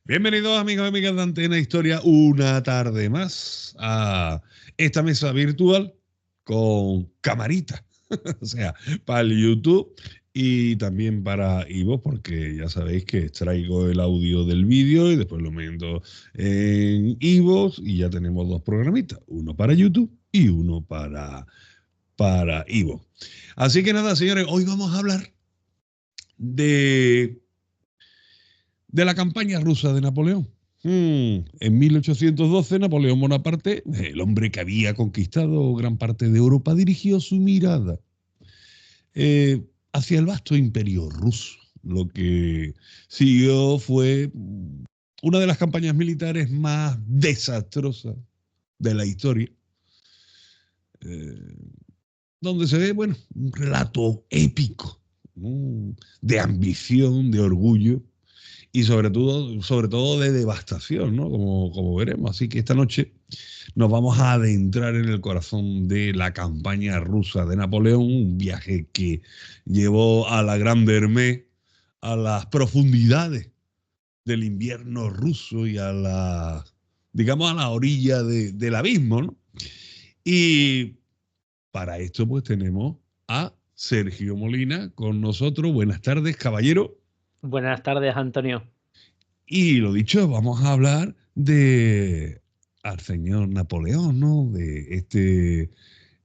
Bienvenidos amigos y amigas de Antena Historia una tarde más a esta mesa virtual con camarita, o sea, para el YouTube y también para iVoox, porque ya sabéis que extraigo el audio del vídeo y después lo meto en iVoox y ya tenemos dos programitas, uno para YouTube y uno para iVoox. Así que nada, señores, hoy vamos a hablar de la campaña rusa de Napoleón. En 1812, Napoleón Bonaparte, el hombre que había conquistado gran parte de Europa, dirigió su mirada hacia el vasto imperio ruso. Lo que siguió fue una de las campañas militares más desastrosas de la historia, donde se ve, bueno, un relato épico, de ambición, de orgullo, y sobre todo de devastación, ¿no? Como veremos. Así que esta noche nos vamos a adentrar en el corazón de la campaña rusa de Napoleón, un viaje que llevó a la Grande Hermé a las profundidades del invierno ruso y a la, digamos, a la orilla del abismo, ¿no? Y para esto pues tenemos a Sergio Molina con nosotros. Buenas tardes, caballero. Buenas tardes, Antonio. Y lo dicho, vamos a hablar al señor Napoleón, ¿no? De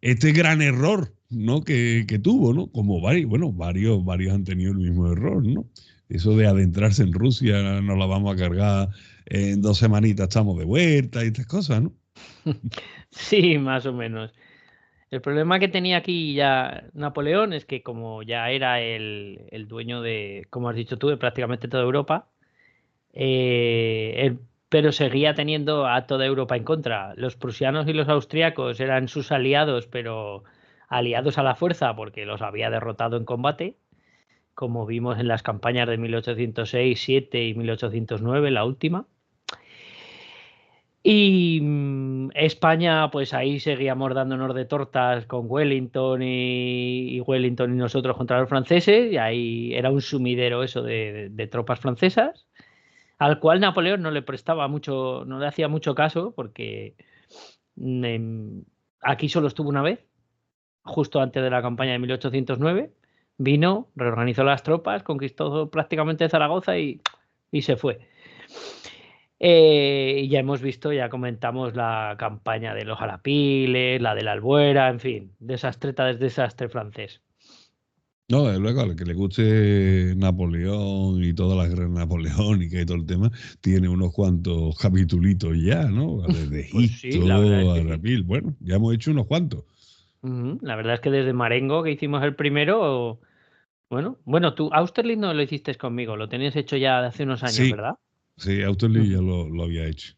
este gran error, ¿no? Que tuvo, ¿no? Como varios han tenido el mismo error, ¿no? Eso de adentrarse en Rusia, nos la vamos a cargar en 2 semanitas, estamos de vuelta y estas cosas, ¿no? Sí, más o menos. El problema que tenía aquí ya Napoleón es que como ya era el dueño de, como has dicho tú, de prácticamente toda Europa, pero seguía teniendo a toda Europa en contra. Los prusianos y los austríacos eran sus aliados, pero aliados a la fuerza porque los había derrotado en combate, como vimos en las campañas de 1806, 7 y 1809, la última. Y España, pues ahí seguíamos dándonos de tortas con Wellington y Wellington y nosotros contra los franceses, y ahí era un sumidero eso de tropas francesas, al cual Napoleón no le prestaba mucho, no le hacía mucho caso, porque aquí solo estuvo una vez, justo antes de la campaña de 1809, vino, reorganizó las tropas, conquistó prácticamente Zaragoza y se fue. Ya hemos visto, ya comentamos la campaña de los Arapiles, la de la Albuera, en fin, desastre tras desastre francés. No, desde luego, al que le guste Napoleón y todas las guerras napoleónicas y todo el tema, tiene unos cuantos capitulitos ya, ¿no? Desde Egipto, Pues sí, la verdad es que sí. Arapil, bueno, ya hemos hecho unos cuantos. La verdad es que desde Marengo, que hicimos el primero, bueno, tú Austerlitz no lo hiciste conmigo, lo tenías hecho ya hace unos años, Sí, ¿verdad? sí, Austerlitz ya lo había hecho.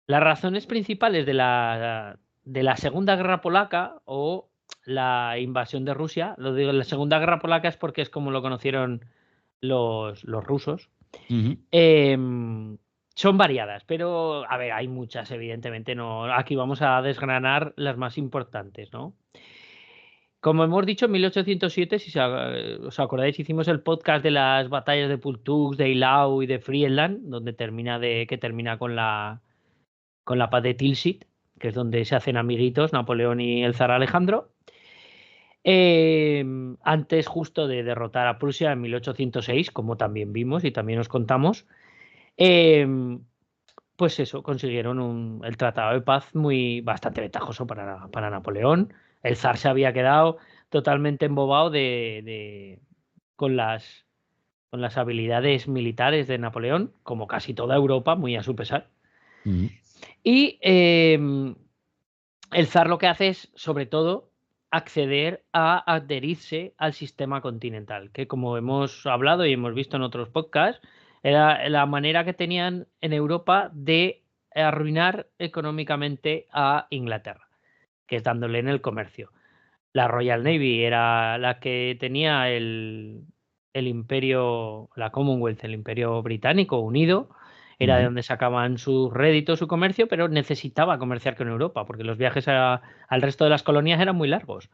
Las razones principales de la Segunda Guerra Polaca o la invasión de Rusia, lo digo, la Segunda Guerra Polaca es porque es como lo conocieron los rusos. Son variadas, pero a ver, hay muchas, evidentemente. No, aquí vamos a desgranar las más importantes, ¿no? Como hemos dicho, en 1807, si os acordáis, hicimos el podcast de las batallas de Pultux, de Eylau y de Friedland, donde termina con la paz de Tilsit, que es donde se hacen amiguitos Napoleón y el zar Alejandro. Antes justo de derrotar a Prusia en 1806, como también vimos y también os contamos, pues eso, consiguieron el tratado de paz bastante ventajoso para Napoleón. El zar se había quedado totalmente embobado con las habilidades militares de Napoleón, como casi toda Europa, muy a su pesar. Y el zar lo que hace es, sobre todo, acceder a adherirse al sistema continental, que como hemos hablado y hemos visto en otros podcasts, era la manera que tenían en Europa de arruinar económicamente a Inglaterra, que es dándole en el comercio. La Royal Navy era la que tenía el imperio, la Commonwealth, el imperio británico unido, era de donde sacaban sus réditos, su comercio, pero necesitaba comerciar con Europa, porque los viajes al resto de las colonias eran muy largos.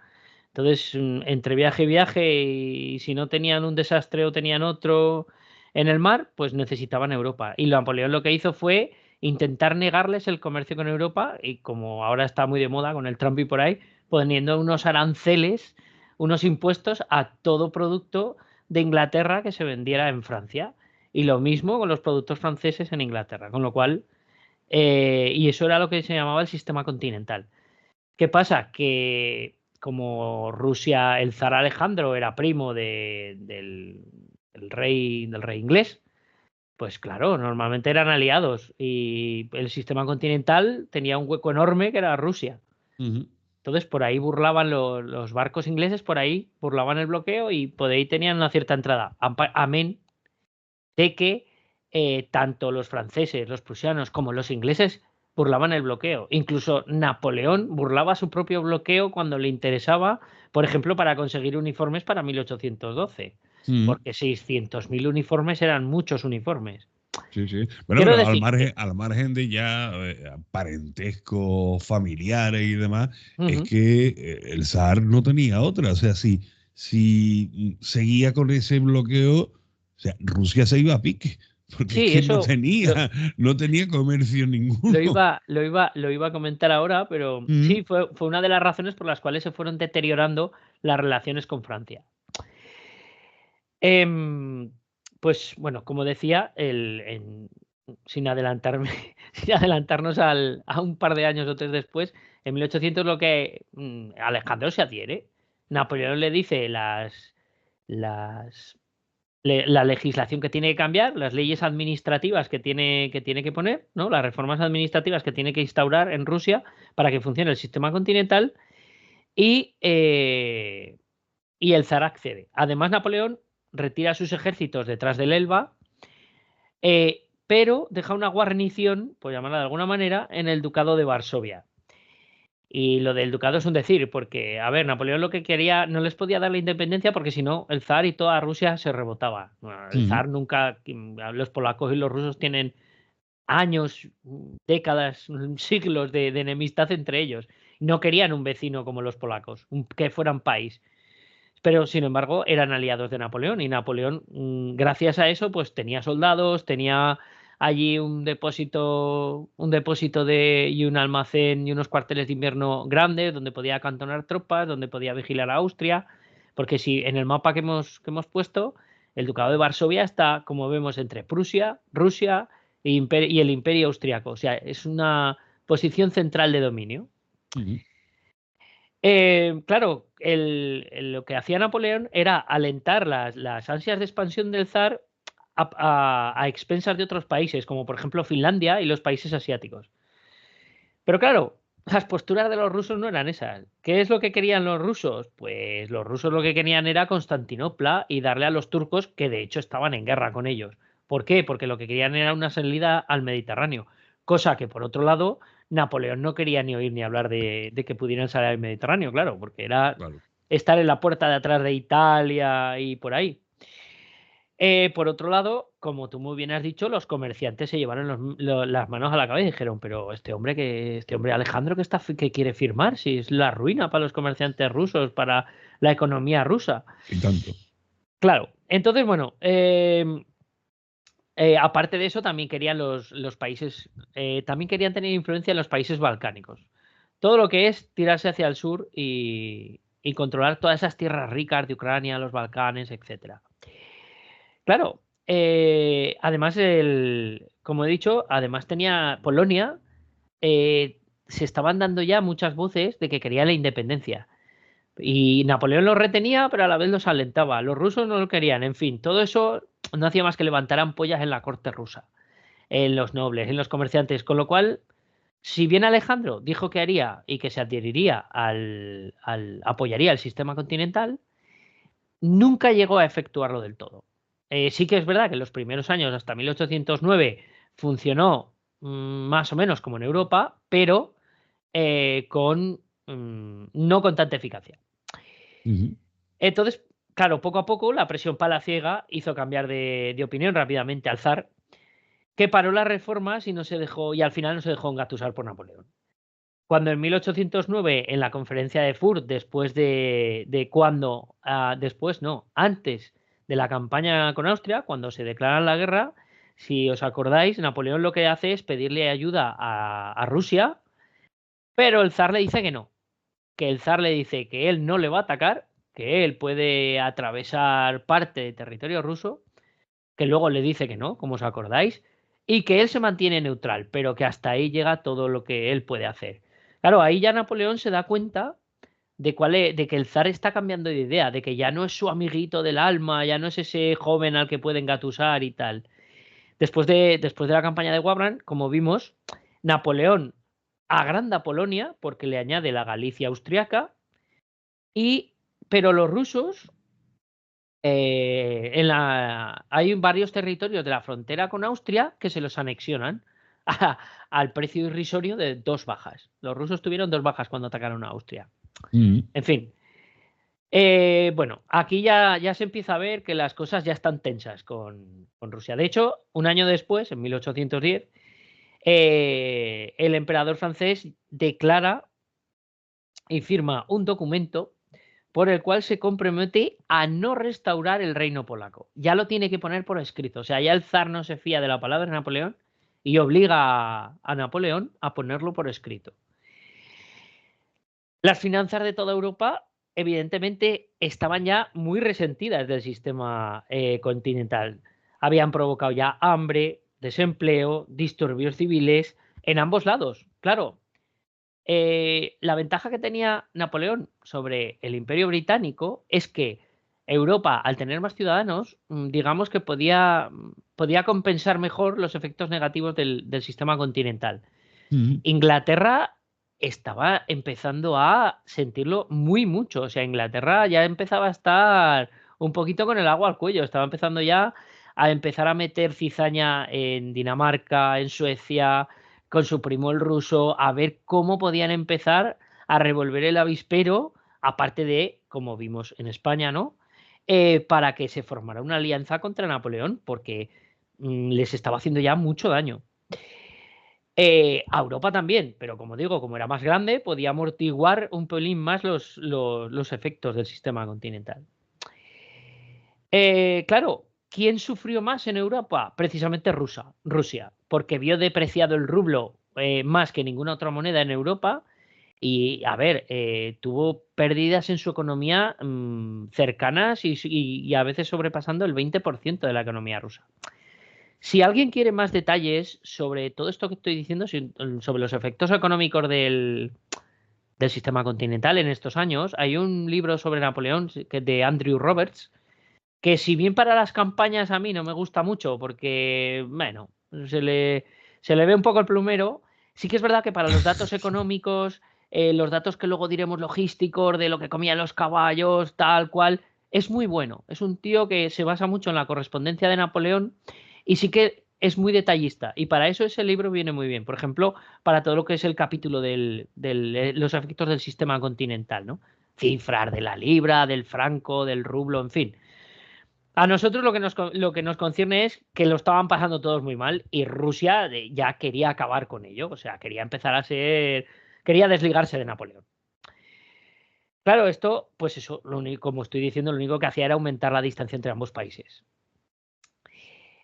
Entonces, entre viaje y viaje, y si no tenían un desastre o tenían otro en el mar, pues necesitaban Europa. Y Napoleón lo que hizo fue intentar negarles el comercio con Europa, y como ahora está muy de moda con el Trump y por ahí, poniendo unos aranceles, unos impuestos a todo producto de Inglaterra que se vendiera en Francia. Y lo mismo con los productos franceses en Inglaterra. Con lo cual, y eso era lo que se llamaba el sistema continental. ¿Qué pasa? Que como Rusia, el zar Alejandro era primo del rey inglés, pues claro, normalmente eran aliados y el sistema continental tenía un hueco enorme que era Rusia. Entonces por ahí burlaban los barcos ingleses, por ahí burlaban el bloqueo y por ahí tenían una cierta entrada. Amén de que tanto los franceses, los prusianos como los ingleses burlaban el bloqueo. Incluso Napoleón burlaba su propio bloqueo cuando le interesaba, por ejemplo, para conseguir uniformes para 1812. Porque 600.000 uniformes eran muchos uniformes. Sí, sí. Bueno, Quiero pero decir que, al margen de ya parentesco, familiares y demás, es ujú, que el zar no tenía otra. O sea, si seguía con ese bloqueo, o sea, Rusia se iba a pique, porque es sí, que eso no tenía comercio ninguno. lo iba a comentar ahora, pero Mm, sí, fue una de las razones por las cuales se fueron deteriorando las relaciones con Francia. Em, pues bueno, como decía, sin adelantarme, sin adelantarnos a un par de años o tres después, en 1800 lo que Alejandro se adhiere. Napoleón le dice las, la legislación que tiene que cambiar, las leyes administrativas que tiene que poner, ¿no? Las reformas administrativas que tiene que instaurar en Rusia para que funcione el sistema continental y, eh, y el zar accede. Además, Napoleón retira sus ejércitos detrás del Elba, pero deja una guarnición, por llamarla de alguna manera, en el ducado de Varsovia. Y lo del ducado es un decir, porque, a ver, Napoleón lo que quería, no les podía dar la independencia porque si no, el zar y toda Rusia se rebotaba. Bueno, el mm, zar nunca, los polacos y los rusos tienen años, décadas, siglos de enemistad entre ellos. No querían un vecino como los polacos, que fueran país. Pero sin embargo eran aliados de Napoleón y Napoleón, gracias a eso, pues tenía soldados, tenía allí un depósito y un almacén y unos cuarteles de invierno grandes donde podía acantonar tropas, donde podía vigilar a Austria, porque si en el mapa que hemos puesto, el Ducado de Varsovia está, como vemos, entre Prusia, Rusia y el Imperio Austriaco. O sea, es una posición central de dominio. mm. Claro, lo que hacía Napoleón era alentar las ansias de expansión del zar a expensas de otros países, como por ejemplo Finlandia y los países asiáticos. Pero claro, las posturas de los rusos no eran esas. ¿Qué es lo que querían los rusos? Pues los rusos lo que querían era Constantinopla y darle a los turcos, que de hecho estaban en guerra con ellos. ¿Por qué? Porque lo que querían era una salida al Mediterráneo. Cosa que, por otro lado, Napoleón no quería ni oír ni hablar de que pudieran salir al Mediterráneo, claro, porque era Claro. estar en la puerta de atrás de Italia y por ahí. Por otro lado, como tú muy bien has dicho, los comerciantes se llevaron las manos a la cabeza y dijeron, pero este hombre Alejandro que quiere firmar, si es la ruina para los comerciantes rusos, para la economía rusa. Y tanto. Claro, entonces, bueno, aparte de eso, también querían los países, también querían tener influencia en los países balcánicos. Todo lo que es tirarse hacia el sur y controlar todas esas tierras ricas de Ucrania, los Balcanes, etcétera. Claro, además, como he dicho, además tenía Polonia, se estaban dando ya muchas voces de que quería la independencia. Y Napoleón los retenía, pero a la vez los alentaba. Los rusos no lo querían. En fin, todo eso no hacía más que levantar ampollas en la corte rusa, en los nobles, en los comerciantes. Con lo cual, si bien Alejandro dijo que haría y que se adheriría apoyaría el sistema continental, nunca llegó a efectuarlo del todo. Sí que es verdad que en los primeros años, hasta 1809, funcionó más o menos como en Europa, pero no con tanta eficacia. Ujú. Entonces, claro, poco a poco la presión palaciega hizo cambiar de opinión rápidamente al zar que paró las reformas y al final no se dejó engatusar por Napoleón. Cuando en 1809, en la conferencia de Fürth, antes de la campaña con Austria, cuando se declara la guerra, si os acordáis, Napoleón lo que hace es pedirle ayuda a Rusia, pero el zar le dice que no, que el zar le dice que él no le va a atacar, que él puede atravesar parte de territorio ruso, que luego le dice que no, como os acordáis, y que él se mantiene neutral, pero que hasta ahí llega todo lo que él puede hacer. Claro, ahí ya Napoleón se da cuenta de que el zar está cambiando de idea, de que ya no es su amiguito del alma, ya no es ese joven al que puede engatusar y tal. Después de la campaña de Wagram, como vimos, Napoleón agranda Polonia porque le añade la Galicia austriaca, pero los rusos, hay varios territorios de la frontera con Austria que se los anexionan al precio irrisorio de 2 bajas. Los rusos tuvieron 2 bajas cuando atacaron a Austria. En fin. Bueno, aquí ya se empieza a ver que las cosas ya están tensas con Rusia. De hecho, un año después, en 1810, el emperador francés declara y firma un documento por el cual se compromete a no restaurar el reino polaco. Ya lo tiene que poner por escrito. O sea, ya el zar no se fía de la palabra de Napoleón y obliga a Napoleón a ponerlo por escrito. Las finanzas de toda Europa, evidentemente, estaban ya muy resentidas del sistema continental. Habían provocado ya hambre, desempleo, disturbios civiles en ambos lados. Claro, la ventaja que tenía Napoleón sobre el Imperio Británico es que Europa, al tener más ciudadanos, digamos que podía compensar mejor los efectos negativos del sistema continental. Inglaterra estaba empezando a sentirlo muy mucho. O sea, Inglaterra ya empezaba a estar un poquito con el agua al cuello. Estaba empezando ya a empezar a meter cizaña en Dinamarca, en Suecia, con su primo el ruso, a ver cómo podían empezar a revolver el avispero, aparte de, como vimos en España, ¿no? Para que se formara una alianza contra Napoleón, porque les estaba haciendo ya mucho daño. A Europa también, pero como digo, como era más grande, podía amortiguar un pelín más los efectos del sistema continental. Claro, ¿quién sufrió más en Europa? Precisamente Rusia, porque vio depreciado el rublo más que ninguna otra moneda en Europa y, a ver, tuvo pérdidas en su economía cercanas y a veces sobrepasando el 20% de la economía rusa. Si alguien quiere más detalles sobre todo esto que estoy diciendo, sobre los efectos económicos del sistema continental en estos años, hay un libro sobre Napoleón de Andrew Roberts, que si bien para las campañas a mí no me gusta mucho porque, bueno, se le ve un poco el plumero, sí que es verdad que para los datos económicos, los datos que luego diremos logísticos, de lo que comían los caballos, tal cual, es muy bueno. Es un tío que se basa mucho en la correspondencia de Napoleón y sí que es muy detallista. Y para eso ese libro viene muy bien. Por ejemplo, para todo lo que es el capítulo de los efectos del sistema continental, ¿no? Cifras de la libra, del franco, del rublo, en fin. A nosotros lo que nos concierne es que lo estaban pasando todos muy mal y Rusia ya quería acabar con ello. O sea, quería quería desligarse de Napoleón. Claro, esto, pues eso, como estoy diciendo, lo único que hacía era aumentar la distancia entre ambos países.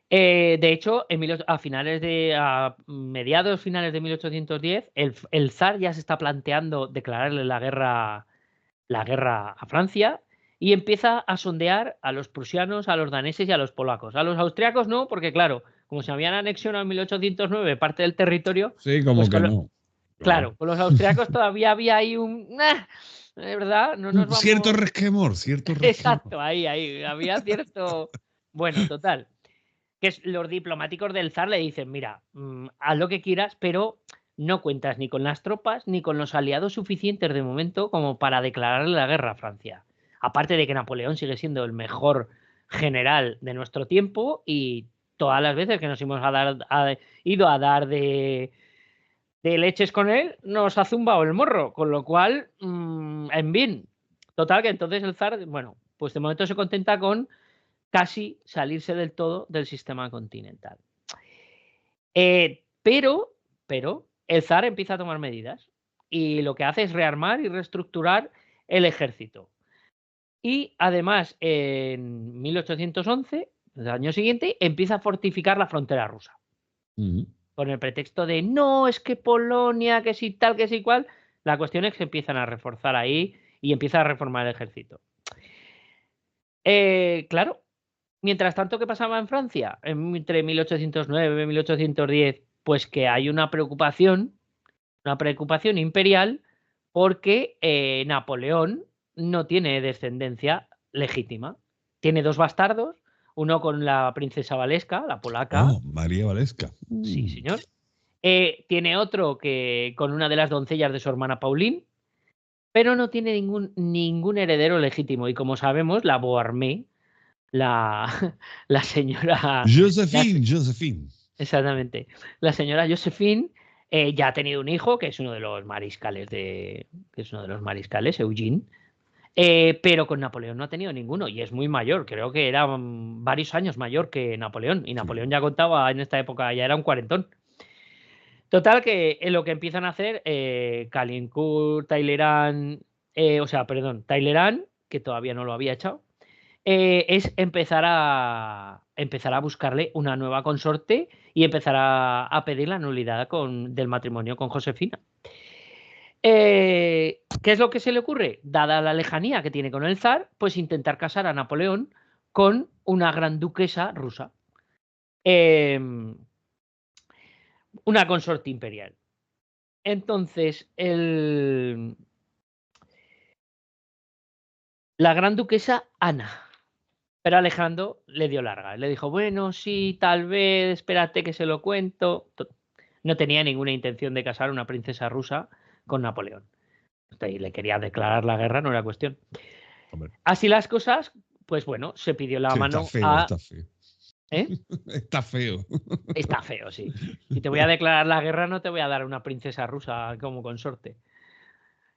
De hecho, a mediados finales de 1810, el zar ya se está planteando declararle la guerra a Francia y empieza a sondear a los prusianos, a los daneses y a los polacos. A los austriacos no, porque claro, como se habían anexionado en 1809 parte del territorio, sí, como pues que no. Claro, con los austriacos todavía había ahí ¿verdad? No nos Cierto vamos. resquemor, cierto resquemor. Exacto, ahí, había cierto. Bueno, total. Que los diplomáticos del zar le dicen, mira, haz lo que quieras, pero no cuentas ni con las tropas ni con los aliados suficientes de momento como para declararle la guerra a Francia. Aparte de que Napoleón sigue siendo el mejor general de nuestro tiempo y todas las veces que nos hemos ido a dar de leches con él, nos ha zumbado el morro, con lo cual, en fin. Total, que entonces el zar, bueno, pues de momento se contenta con casi salirse del todo del sistema continental. Pero el zar empieza a tomar medidas y lo que hace es rearmar y reestructurar el ejército. Y además, en 1811, el año siguiente, empieza a fortificar la frontera rusa. Con el pretexto de no, es que Polonia, que si tal, que si cual. La cuestión es que empiezan a reforzar ahí y empieza a reformar el ejército. Claro, mientras tanto, ¿qué pasaba en Francia? Entre 1809 y 1810, pues que hay una preocupación imperial porque Napoleón no tiene descendencia legítima. Tiene 2 bastardos, uno con la princesa Valeska, la polaca. Oh, María Valesca. Sí, señor. Tiene otro que con una de las doncellas de su hermana Pauline, pero no tiene ningún heredero legítimo. Y como sabemos, la Beauharnais, la, la señora... Josephine. Exactamente. La señora Josephine ya ha tenido un hijo, que es uno de los mariscales Eugene, pero con Napoleón no ha tenido ninguno y es muy mayor, creo que era varios años mayor que Napoleón y Napoleón ya contaba en esta época, ya era un cuarentón. Total que lo que empiezan a hacer Calincourt, Talleyrand, Talleyrand, que todavía no lo había echado, es empezar a buscarle una nueva consorte y empezar a pedir la nulidad del matrimonio con Josefina. ¿Qué es lo que se le ocurre? Dada la lejanía que tiene con el zar, pues intentar casar a Napoleón con una gran duquesa rusa, una consorte imperial. Entonces, la gran duquesa Ana. Pero Alejandro le dio larga. Le dijo, bueno, sí, tal vez, espérate que se lo cuento. No tenía ninguna intención de casar a una princesa rusa con Napoleón. Y le quería declarar la guerra, no era cuestión. Hombre. Así las cosas, pues bueno, se pidió la mano Está feo. ¿Eh? Está feo. Está feo, sí. Si te voy a declarar la guerra, no te voy a dar una princesa rusa como consorte.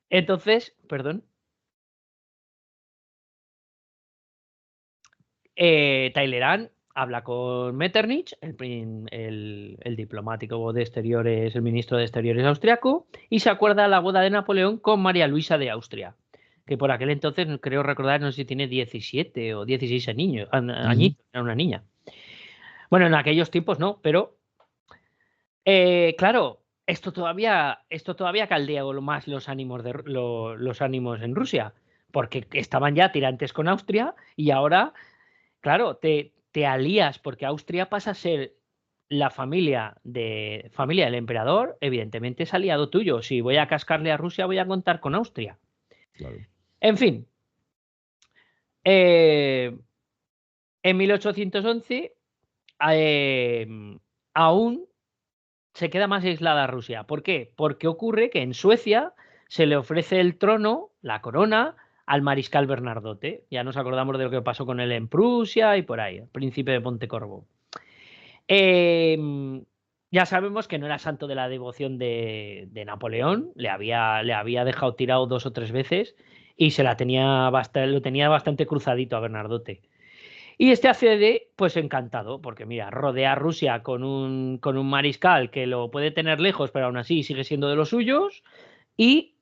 Entonces, perdón. Talleyrand habla con Metternich, el diplomático de exteriores, el ministro de exteriores austriaco, y se acuerda la boda de Napoleón con María Luisa de Austria, que por aquel entonces, creo recordar, no sé si tiene 17 o 16 añitos, era una niña. Bueno, en aquellos tiempos no, pero claro, esto todavía caldea más los ánimos, los ánimos en Rusia, porque estaban ya tirantes con Austria y ahora claro, te alías porque Austria pasa a ser la familia del emperador, evidentemente es aliado tuyo. Si voy a cascarle a Rusia, voy a contar con Austria. Claro. En fin, en 1811 aún se queda más aislada Rusia. ¿Por qué? Porque ocurre que en Suecia se le ofrece el trono, la corona, al mariscal Bernardote. Ya nos acordamos de lo que pasó con él en Prusia y por ahí, el príncipe de Pontecorvo. Ya sabemos que no era santo de la devoción de Napoleón, le había dejado tirado 2 o 3 veces y lo tenía bastante cruzadito a Bernardote. Y este accede, pues encantado, porque mira, rodea a Rusia con un mariscal que lo puede tener lejos, pero aún así sigue siendo de los suyos, y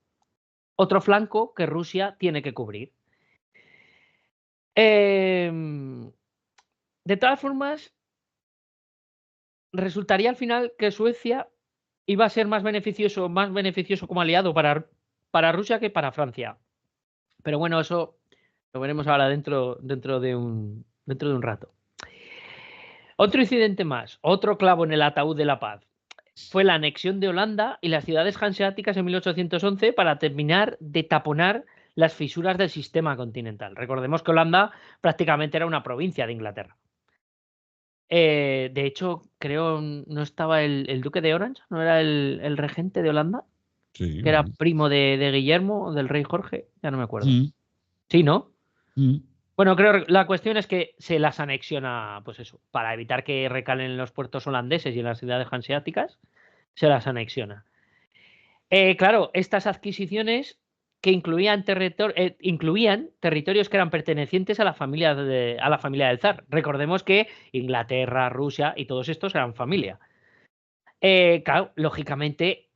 otro flanco que Rusia tiene que cubrir. De todas formas, resultaría al final que Suecia iba a ser más beneficioso como aliado para Rusia que para Francia. Pero bueno, eso lo veremos ahora dentro de un rato. Otro incidente más, otro clavo en el ataúd de la paz, fue la anexión de Holanda y las ciudades hanseáticas en 1811 para terminar de taponar las fisuras del sistema continental. Recordemos que Holanda prácticamente era una provincia de Inglaterra. De hecho, creo no estaba el duque de Orange, ¿no era el regente de Holanda? Sí. Que era primo de Guillermo, del rey Jorge, ya no me acuerdo. Mm. Sí, ¿no? Mm. Bueno, la cuestión es que se las anexiona, pues eso, para evitar que recalen en los puertos holandeses y en las ciudades hanseáticas, se las anexiona. Claro, estas adquisiciones que incluían territorios que eran pertenecientes a la familia del zar. Recordemos que Inglaterra, Rusia y todos estos eran familia. Claro, lógicamente,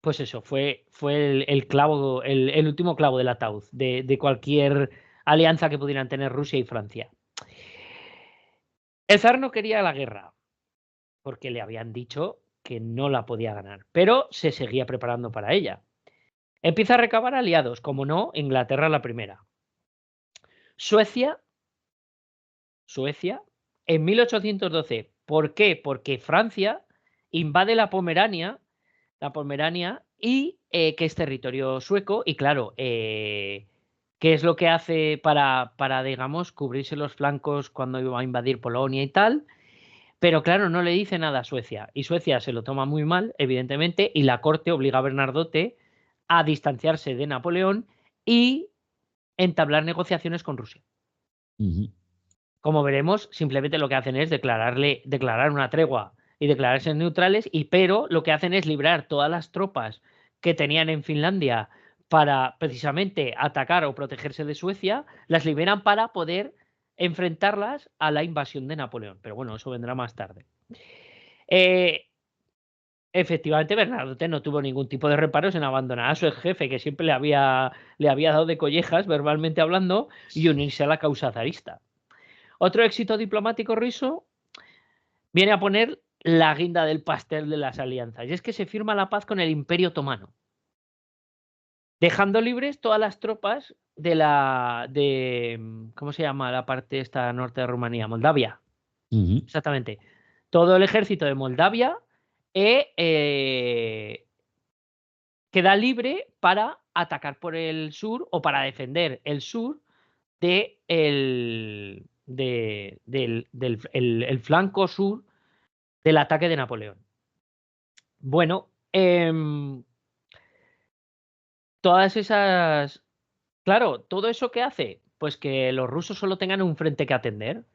pues eso, fue el clavo, el último clavo del ataúd de cualquier alianza que pudieran tener Rusia y Francia. El zar no quería la guerra, porque le habían dicho que no la podía ganar, pero se seguía preparando para ella. Empieza a recabar aliados, como no, Inglaterra la primera. Suecia, en 1812. ¿Por qué? Porque Francia invade la Pomerania y que es territorio sueco, y claro, ¿qué es lo que hace para, digamos, cubrirse los flancos cuando iba a invadir Polonia y tal? Pero claro, no le dice nada a Suecia, y Suecia se lo toma muy mal, evidentemente, y la corte obliga a Bernadotte a distanciarse de Napoleón y entablar negociaciones con Rusia. Como veremos, simplemente lo que hacen es declarar una tregua y declararse neutrales, pero lo que hacen es librar todas las tropas que tenían en Finlandia para precisamente atacar o protegerse de Suecia, las liberan para poder enfrentarlas a la invasión de Napoleón. Pero bueno, eso vendrá más tarde. Efectivamente, Bernadotte no tuvo ningún tipo de reparos en abandonar a su ex jefe, que siempre le había dado de collejas, verbalmente hablando, y unirse a la causa zarista. Otro éxito diplomático ruso viene a poner la guinda del pastel de las alianzas, y es que se firma la paz con el Imperio Otomano, dejando libres todas las tropas ¿cómo se llama la parte esta norte de Rumanía? Moldavia. Exactamente. Todo el ejército de Moldavia queda libre para atacar por el sur o para defender el sur del flanco sur del ataque de Napoleón. Bueno, todas esas... Claro, ¿todo eso qué hace? Pues que los rusos solo tengan un frente que atender.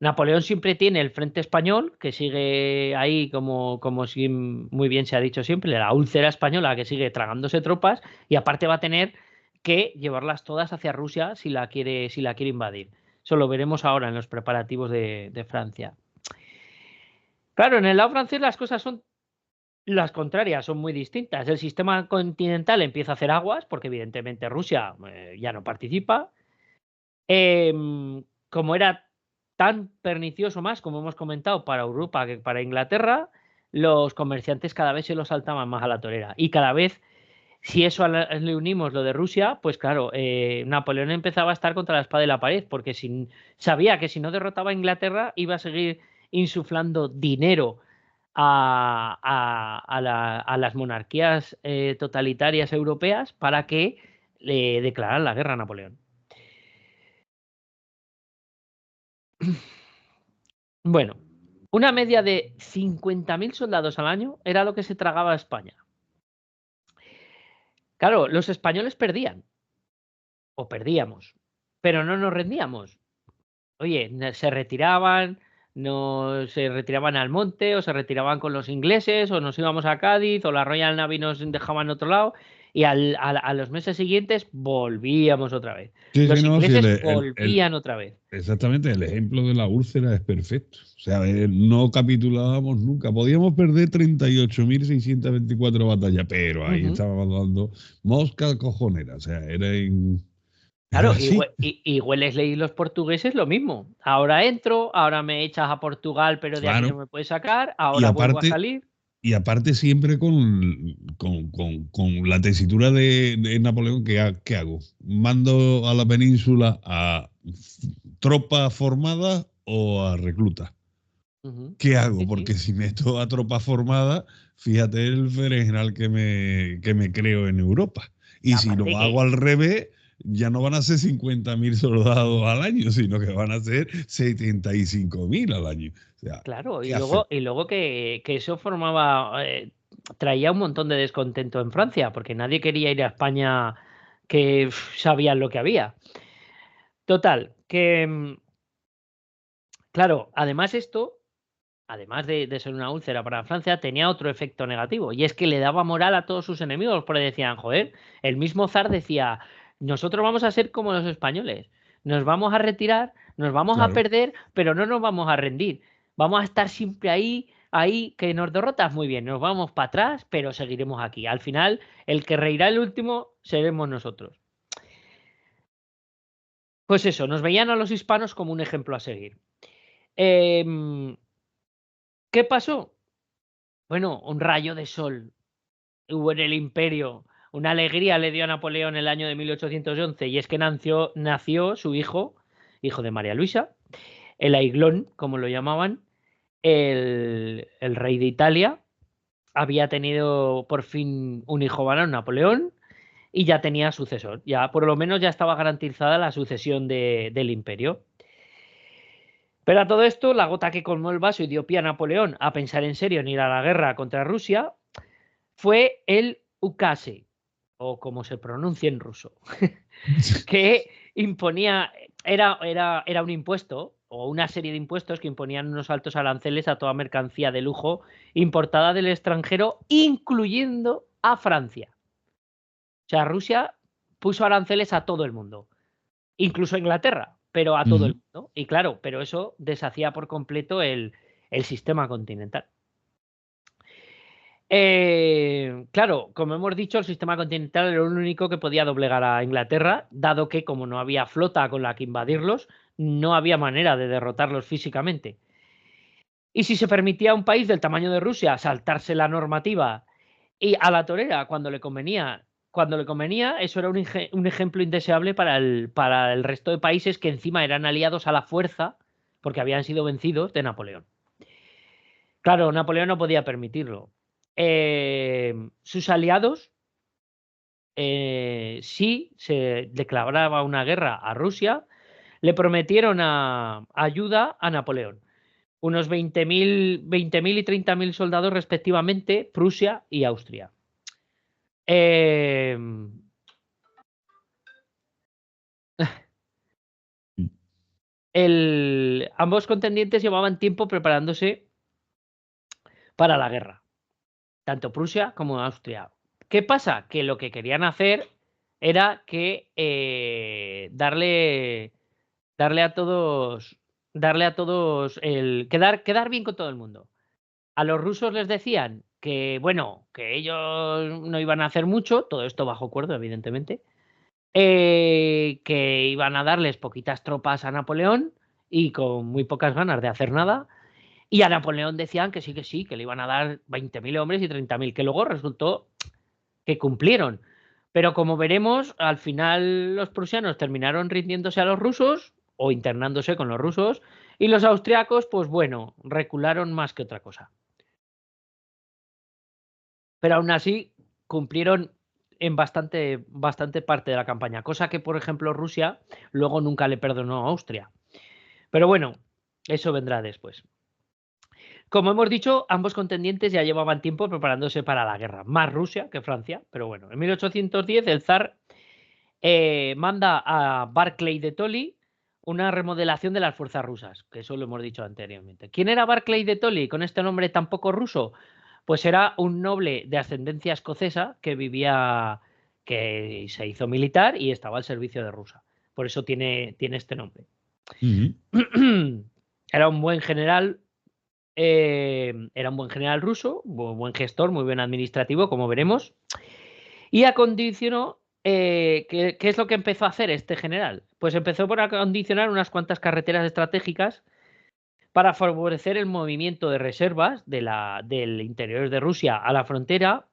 Napoleón siempre tiene el frente español, que sigue ahí, como si muy bien se ha dicho siempre, la úlcera española que sigue tragándose tropas, y aparte va a tener que llevarlas todas hacia Rusia si la quiere invadir. Eso lo veremos ahora en los preparativos de Francia. Claro, en el lado francés las cosas son las contrarias, son muy distintas. El sistema continental empieza a hacer aguas, porque evidentemente Rusia ya no participa. Como era tan pernicioso más, como hemos comentado, para Europa que para Inglaterra, los comerciantes cada vez se lo saltaban más a la torera. Y cada vez, si eso le unimos lo de Rusia, pues claro, Napoleón empezaba a estar contra la espada y la pared, porque sabía que si no derrotaba a Inglaterra iba a seguir insuflando dinero a las monarquías totalitarias europeas para que le declararan la guerra a Napoleón. Bueno, una media de 50.000 soldados al año era lo que se tragaba a España. Claro, los españoles perdían, o perdíamos, pero no nos rendíamos. Oye, se retiraban al monte, o se retiraban con los ingleses, o nos íbamos a Cádiz, o la Royal Navy nos dejaba en otro lado, y a los meses siguientes volvíamos otra vez. Sí, Los no, sí, ingleses volvían otra vez. exactamente, el ejemplo de la úlcera es perfecto. O sea, no capitulábamos nunca. Podíamos perder 38.624 batallas, pero ahí estábamos dando mosca cojonera. O sea, era Claro, así. y Wellesley y los portugueses lo mismo. Ahora entro, ahora me echas a Portugal, pero de aquí no Claro. me puedes sacar, Y ahora vuelvo a aparte, salir. y aparte siempre con la tesitura de Napoleón, ¿qué hago? ¿Mando a la península a tropas formadas o a reclutas? ¿Qué hago? Sí, sí. Porque si meto a tropas formadas, fíjate el berenjenal que me creo en Europa. Y si Aparte lo que, hago al revés, ya no van a ser 50.000 soldados al año, sino que van a ser 75.000 al año. O sea, claro, y ¿qué hace? luego que eso traía un montón de descontento en Francia, porque nadie quería ir a España que sabían lo que había. Total, claro, además de ser una úlcera para Francia, tenía otro efecto negativo, y es que le daba moral a todos sus enemigos, porque decían, joder, el mismo zar decía, nosotros vamos a ser como los españoles, nos vamos a retirar, nos vamos a Claro. perder, pero no nos vamos a rendir, vamos a estar siempre ahí ahí que nos derrotas, muy bien, nos vamos para atrás, pero seguiremos aquí. Al final, el que reirá el último seremos nosotros. Pues eso, nos veían a los hispanos como un ejemplo a seguir. ¿Qué pasó? Bueno, un rayo de sol hubo en el imperio. Una alegría le dio a Napoleón el año de 1811, y es que nació su hijo de María Luisa, el Aiglón, como lo llamaban, el rey de Italia. Había tenido por fin un hijo varón, Napoleón, y ya tenía sucesor. Ya, por lo menos, ya estaba garantizada la sucesión del imperio. Pero a todo esto, la gota que colmó el vaso y dio pie a Napoleón a pensar en serio en ir a la guerra contra Rusia fue el ukase, o como se pronuncia en ruso, que imponía, era un impuesto o una serie de impuestos que imponían unos altos aranceles a toda mercancía de lujo importada del extranjero, incluyendo a Francia. O sea, Rusia puso aranceles a todo el mundo, incluso a Inglaterra, pero a todo el mundo. Y claro, pero eso deshacía por completo el sistema continental. Claro, como hemos dicho, el sistema continental era el único que podía doblegar a Inglaterra, dado que, como no había flota con la que invadirlos, no había manera de derrotarlos físicamente. Y si se permitía a un país del tamaño de Rusia saltarse la normativa y a la torera cuando le convenía, eso era un ejemplo indeseable para el resto de países que encima eran aliados a la fuerza, porque habían sido vencidos de Napoleón. Claro, Napoleón no podía permitirlo. Sus aliados, si se declaraba una guerra a Rusia, le prometieron ayuda a Napoleón. Unos 20.000 y 30.000 soldados respectivamente, Prusia y Austria. Ambos contendientes llevaban tiempo preparándose para la guerra, tanto Prusia como Austria. ¿Qué pasa? Que lo que querían hacer era que darle a todos quedar bien con todo el mundo. A los rusos les decían que, bueno, que ellos no iban a hacer mucho, todo esto bajo acuerdo, evidentemente, que iban a darles poquitas tropas a Napoleón y con muy pocas ganas de hacer nada. Y a Napoleón decían que sí, que le iban a dar 20.000 hombres y 30.000, que luego resultó que cumplieron. Pero como veremos, al final los prusianos terminaron rindiéndose a los rusos o internándose con los rusos, y los austriacos, pues bueno, recularon más que otra cosa. Pero aún así cumplieron en bastante parte de la campaña, cosa que, por ejemplo, Rusia luego nunca le perdonó a Austria. Pero bueno, eso vendrá después. Como hemos dicho, ambos contendientes ya llevaban tiempo preparándose para la guerra, más Rusia que Francia, pero bueno, en 1810 el zar manda a Barclay de Tolly una remodelación de las fuerzas rusas, que eso lo hemos dicho anteriormente. ¿Quién era Barclay de Tolly con este nombre tan poco ruso? Pues era un noble de ascendencia escocesa que se hizo militar y estaba al servicio de Rusia. Por eso tiene este nombre. Era un buen general. Era un buen general ruso, buen gestor, muy buen administrativo, como veremos. Y acondicionó. ¿Qué es lo que empezó a hacer este general? Pues empezó por acondicionar unas cuantas carreteras estratégicas para favorecer el movimiento de reservas del interior de Rusia a la frontera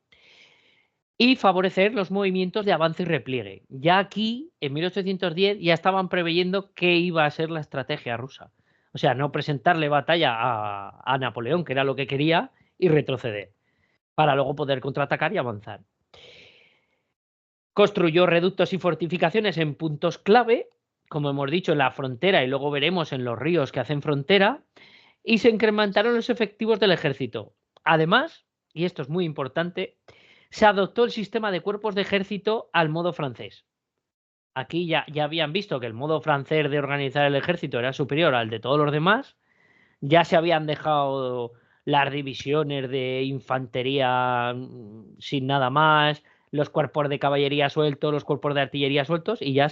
y favorecer los movimientos de avance y repliegue. Ya aquí, en 1810, ya estaban preveyendo qué iba a ser la estrategia rusa. O sea, no presentarle batalla a Napoleón, que era lo que quería, y retroceder, para luego poder contraatacar y avanzar. Construyó reductos y fortificaciones en puntos clave, como hemos dicho, en la frontera, y luego veremos en los ríos que hacen frontera, y se incrementaron los efectivos del ejército. Además, y esto es muy importante, se adoptó el sistema de cuerpos de ejército al modo francés. Aquí ya habían visto que el modo francés de organizar el ejército era superior al de todos los demás. Ya se habían dejado las divisiones de infantería sin nada más, los cuerpos de caballería sueltos, los cuerpos de artillería sueltos, y ya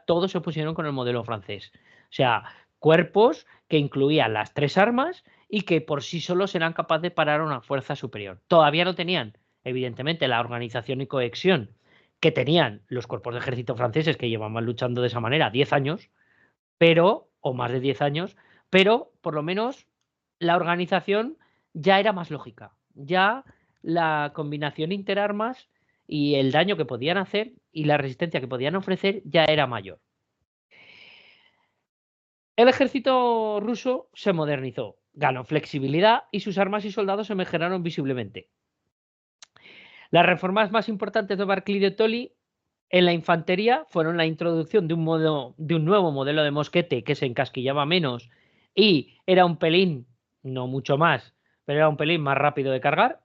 todos se pusieron con el modelo francés. O sea, cuerpos que incluían las tres armas y que por sí solos eran capaces de parar a una fuerza superior. Todavía no tenían, evidentemente, la organización y cohesión que tenían los cuerpos de ejército franceses, que llevaban luchando de esa manera 10 años, o más de 10 años, pero por lo menos la organización ya era más lógica. Ya la combinación interarmas y el daño que podían hacer y la resistencia que podían ofrecer ya era mayor. El ejército ruso se modernizó, ganó flexibilidad y sus armas y soldados se mejoraron visiblemente. Las reformas más importantes de Barclay de Tolly en la infantería fueron la introducción de un nuevo modelo de mosquete que se encasquillaba menos y era un pelín, no mucho más, pero era un pelín más rápido de cargar.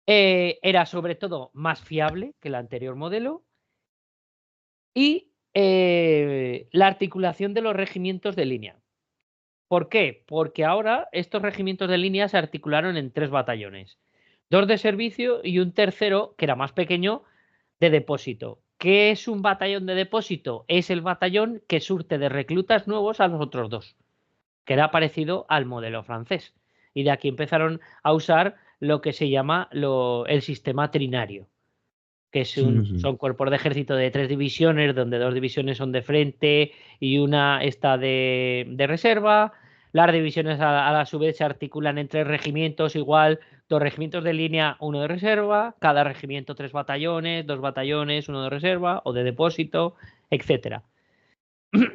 Era sobre todo más fiable que el anterior modelo. Y la articulación de los regimientos de línea. ¿Por qué? Porque ahora estos regimientos de línea se articularon en 3 batallones. 2 de servicio y un tercero, que era más pequeño, de depósito. ¿Qué es un batallón de depósito? Es el batallón que surte de reclutas nuevos a los otros 2, que era parecido al modelo francés. Y de aquí empezaron a usar lo que se llama el sistema trinario, que son cuerpos de ejército de 3 divisiones, donde 2 divisiones son de frente y una está de reserva. Las divisiones a su vez se articulan en 3 regimientos, igual, 2 regimientos de línea, 1 de reserva, cada regimiento 3 batallones, 2 batallones, 1 de reserva o de depósito, etcétera.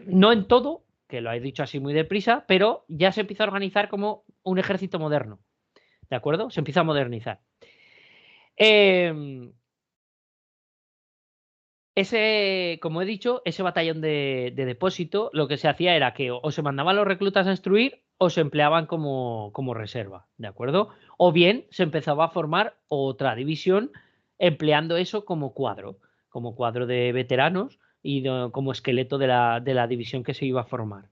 No en todo, que lo he dicho así muy deprisa, pero ya se empieza a organizar como un ejército moderno, ¿de acuerdo? Se empieza a modernizar. Como he dicho, ese batallón de depósito, lo que se hacía era que o se mandaban los reclutas a instruir o se empleaban como reserva, ¿de acuerdo? O bien se empezaba a formar otra división empleando eso como cuadro de veteranos y como esqueleto de la división que se iba a formar.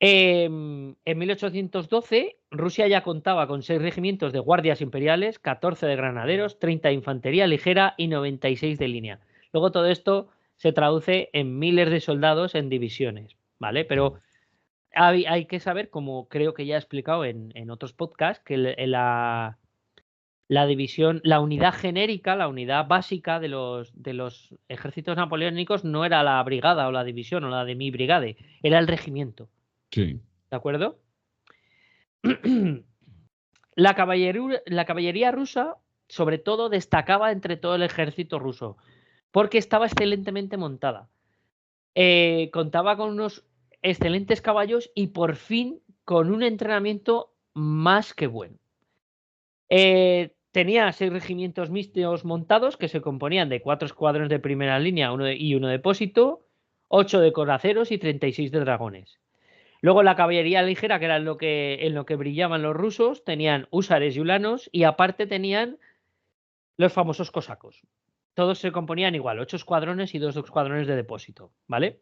En 1812, Rusia ya contaba con 6 regimientos de guardias imperiales, 14 de granaderos, 30 de infantería ligera y 96 de línea. Luego todo esto se traduce en miles de soldados en divisiones, ¿vale? Pero hay que saber, como creo que ya he explicado en otros podcasts, que la división, la unidad genérica, la unidad básica de los ejércitos napoleónicos no era la brigada o la división o la de mi brigade, era el regimiento. Sí. ¿De acuerdo? La caballería rusa, sobre todo, destacaba entre todo el ejército ruso, porque estaba excelentemente montada. Contaba con unos excelentes caballos y por fin con un entrenamiento más que bueno. Tenía 6 regimientos mixtos montados que se componían de 4 escuadrones de primera línea y 1 depósito, 8 de coraceros y 36 de dragones. Luego la caballería ligera, que era en lo que brillaban los rusos, tenían húsares y ulanos y aparte tenían los famosos cosacos. Todos se componían igual, 8 escuadrones y 2 escuadrones de depósito, ¿vale?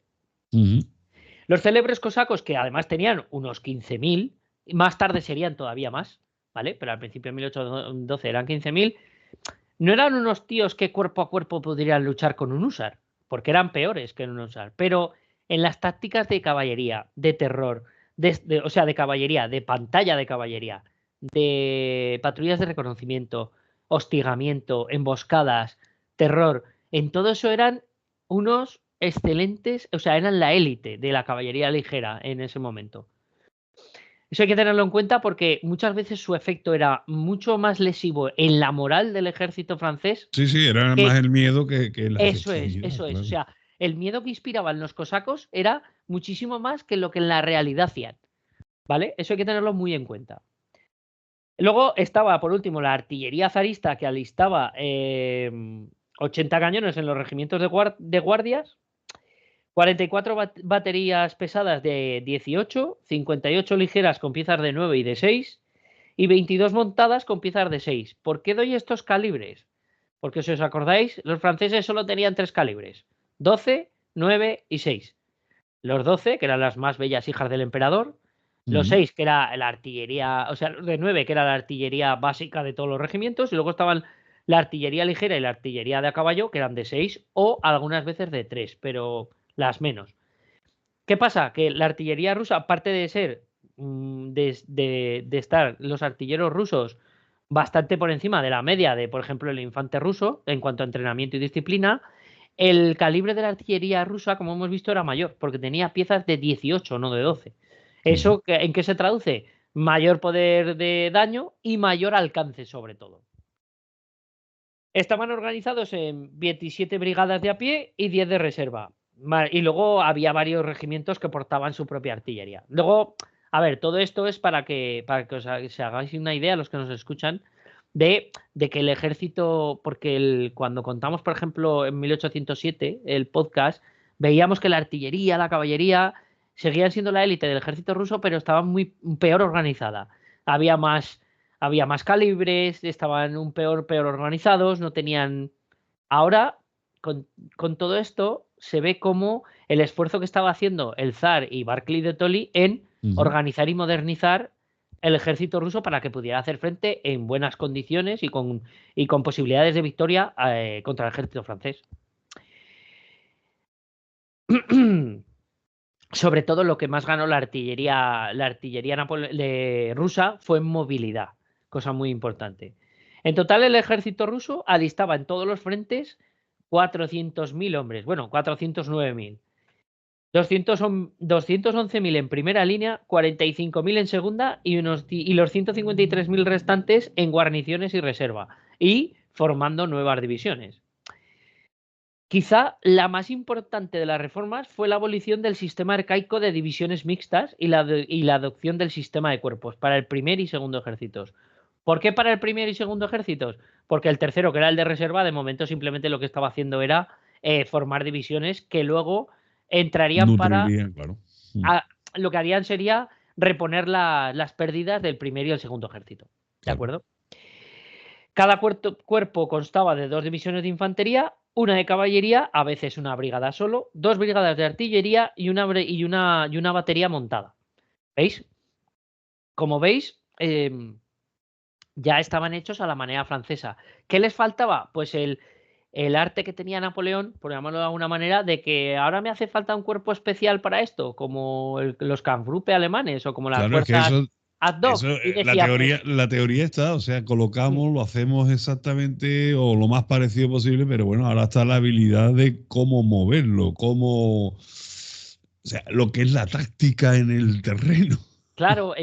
Los célebres cosacos, que además tenían unos 15.000, más tarde serían todavía más, ¿vale? Pero al principio de 1812 eran 15.000, no eran unos tíos que cuerpo a cuerpo podrían luchar con un húsar, porque eran peores que un húsar, pero en las tácticas de caballería, de terror, o sea, de caballería, de pantalla de caballería, de patrullas de reconocimiento, hostigamiento, emboscadas, terror, en todo eso eran unos excelentes, o sea, eran la élite de la caballería ligera en ese momento. Eso hay que tenerlo en cuenta porque muchas veces su efecto era mucho más lesivo en la moral del ejército francés. Sí, era más el miedo que la Eso efectividad. es. Claro. O sea, el miedo que inspiraban los cosacos era muchísimo más que lo que en la realidad hacían. ¿Vale? Eso hay que tenerlo muy en cuenta. Luego estaba, por último, la artillería zarista que alistaba 80 cañones en los regimientos de guardias, 44 baterías pesadas de 18, 58 ligeras con piezas de 9 y de 6 y 22 montadas con piezas de 6. ¿Por qué doy estos calibres? Porque si os acordáis, los franceses solo tenían 3 calibres, 12, 9 y 6. Los 12, que eran las más bellas hijas del emperador, los 6, que era la artillería, o sea, los de 9, que era la artillería básica de todos los regimientos, y luego estaban la artillería ligera y la artillería de a caballo, que eran de 6 o algunas veces de 3, pero las menos. ¿Qué pasa? Que la artillería rusa, aparte de ser de estar los artilleros rusos bastante por encima de la media de, por ejemplo, el infante ruso en cuanto a entrenamiento y disciplina, el calibre de la artillería rusa, como hemos visto, era mayor, porque tenía piezas de 18, no de 12. ¿Eso en qué se traduce? Mayor poder de daño y mayor alcance, sobre todo. Estaban organizados en 27 brigadas de a pie y 10 de reserva. Y luego había varios regimientos que portaban su propia artillería. Luego, a ver, todo esto es para que os hagáis una idea, los que nos escuchan, de que el ejército, porque cuando contamos, por ejemplo, en 1807, el podcast, veíamos que la artillería, la caballería, seguían siendo la élite del ejército ruso, pero estaban muy peor organizada. Había más calibres, estaban peor organizados, no tenían... Ahora, con todo esto, se ve como el esfuerzo que estaba haciendo el zar y Barclay de Tolly en organizar y modernizar el ejército ruso para que pudiera hacer frente en buenas condiciones y con posibilidades de victoria contra el ejército francés. Sobre todo lo que más ganó la artillería rusa fue en movilidad, cosa muy importante. En total, el ejército ruso alistaba en todos los frentes 400.000 hombres, bueno, 409.000. 211.000 en primera línea, 45.000 en segunda y los 153.000 restantes en guarniciones y reserva, y formando nuevas divisiones. Quizá la más importante de las reformas fue la abolición del sistema arcaico de divisiones mixtas y la adopción del sistema de cuerpos para el primer y segundo ejércitos. ¿Por qué para el primer y segundo ejércitos? Porque el tercero, que era el de reserva, de momento simplemente lo que estaba haciendo era formar divisiones que luego entrarían claro. Lo que harían sería reponer las pérdidas del primer y el segundo ejército. ¿De acuerdo? Cada cuerpo constaba de 2 divisiones de infantería, una de caballería, a veces una brigada solo, 2 brigadas de artillería y una batería montada. ¿Veis? Como veis, ya estaban hechos a la manera francesa. ¿Qué les faltaba? Pues el arte que tenía Napoleón, por llamarlo de alguna manera, de que ahora me hace falta un cuerpo especial para esto, como los Kampfgruppe alemanes o como las fuerzas ad hoc. Y decía, la teoría está, o sea, colocamos, lo hacemos exactamente o lo más parecido posible, pero bueno, ahora está la habilidad de cómo moverlo, o sea, lo que es la táctica en el terreno. Claro,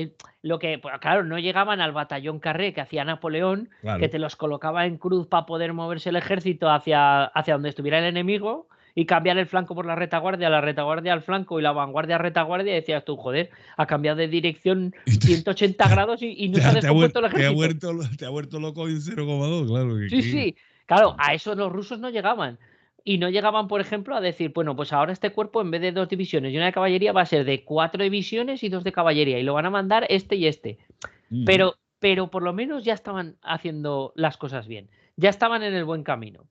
claro, no llegaban al batallón Carré que hacía Napoleón, que te los colocaba en cruz para poder moverse el ejército hacia donde estuviera el enemigo y cambiar el flanco por la retaguardia al flanco y la vanguardia a retaguardia, y decías tú, joder, ha cambiado de dirección 180 grados y no se ha descompuesto el ejército. Te ha vuelto loco en 0,2, claro. Sí, claro, a eso los rusos no llegaban. Y no llegaban, por ejemplo, a decir, bueno, pues ahora este cuerpo, en vez de 2 divisiones y una de caballería, va a ser de 4 divisiones y 2 de caballería. Y lo van a mandar este y este. Pero por lo menos ya estaban haciendo las cosas bien. Ya estaban en el buen camino.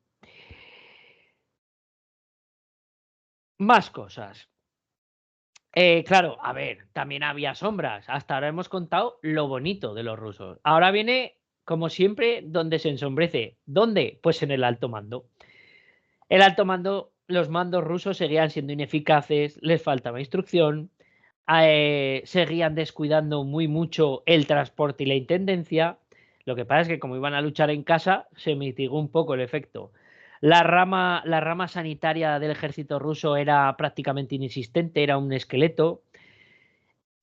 Más cosas. Claro, a ver, también había sombras. Hasta ahora hemos contado lo bonito de los rusos. Ahora viene, como siempre, donde se ensombrece. ¿Dónde? Pues en el alto mando. El alto mando, los mandos rusos seguían siendo ineficaces, les faltaba instrucción, seguían descuidando muy mucho el transporte y la intendencia. Lo que pasa es que como iban a luchar en casa, se mitigó un poco el efecto. La rama sanitaria del ejército ruso era prácticamente inexistente, era un esqueleto.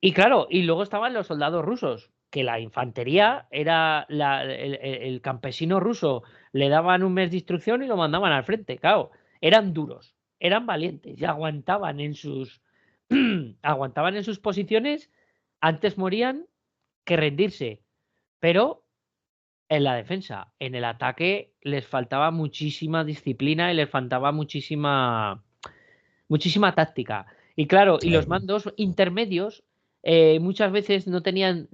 Y claro, y luego estaban los soldados rusos, que la infantería era el campesino ruso, le daban un mes de instrucción y lo mandaban al frente. Claro, eran duros, eran valientes y aguantaban en sus posiciones, antes morían que rendirse. Pero en la defensa, en el ataque les faltaba muchísima disciplina y les faltaba muchísima táctica. Y claro, y los mandos intermedios muchas veces no tenían,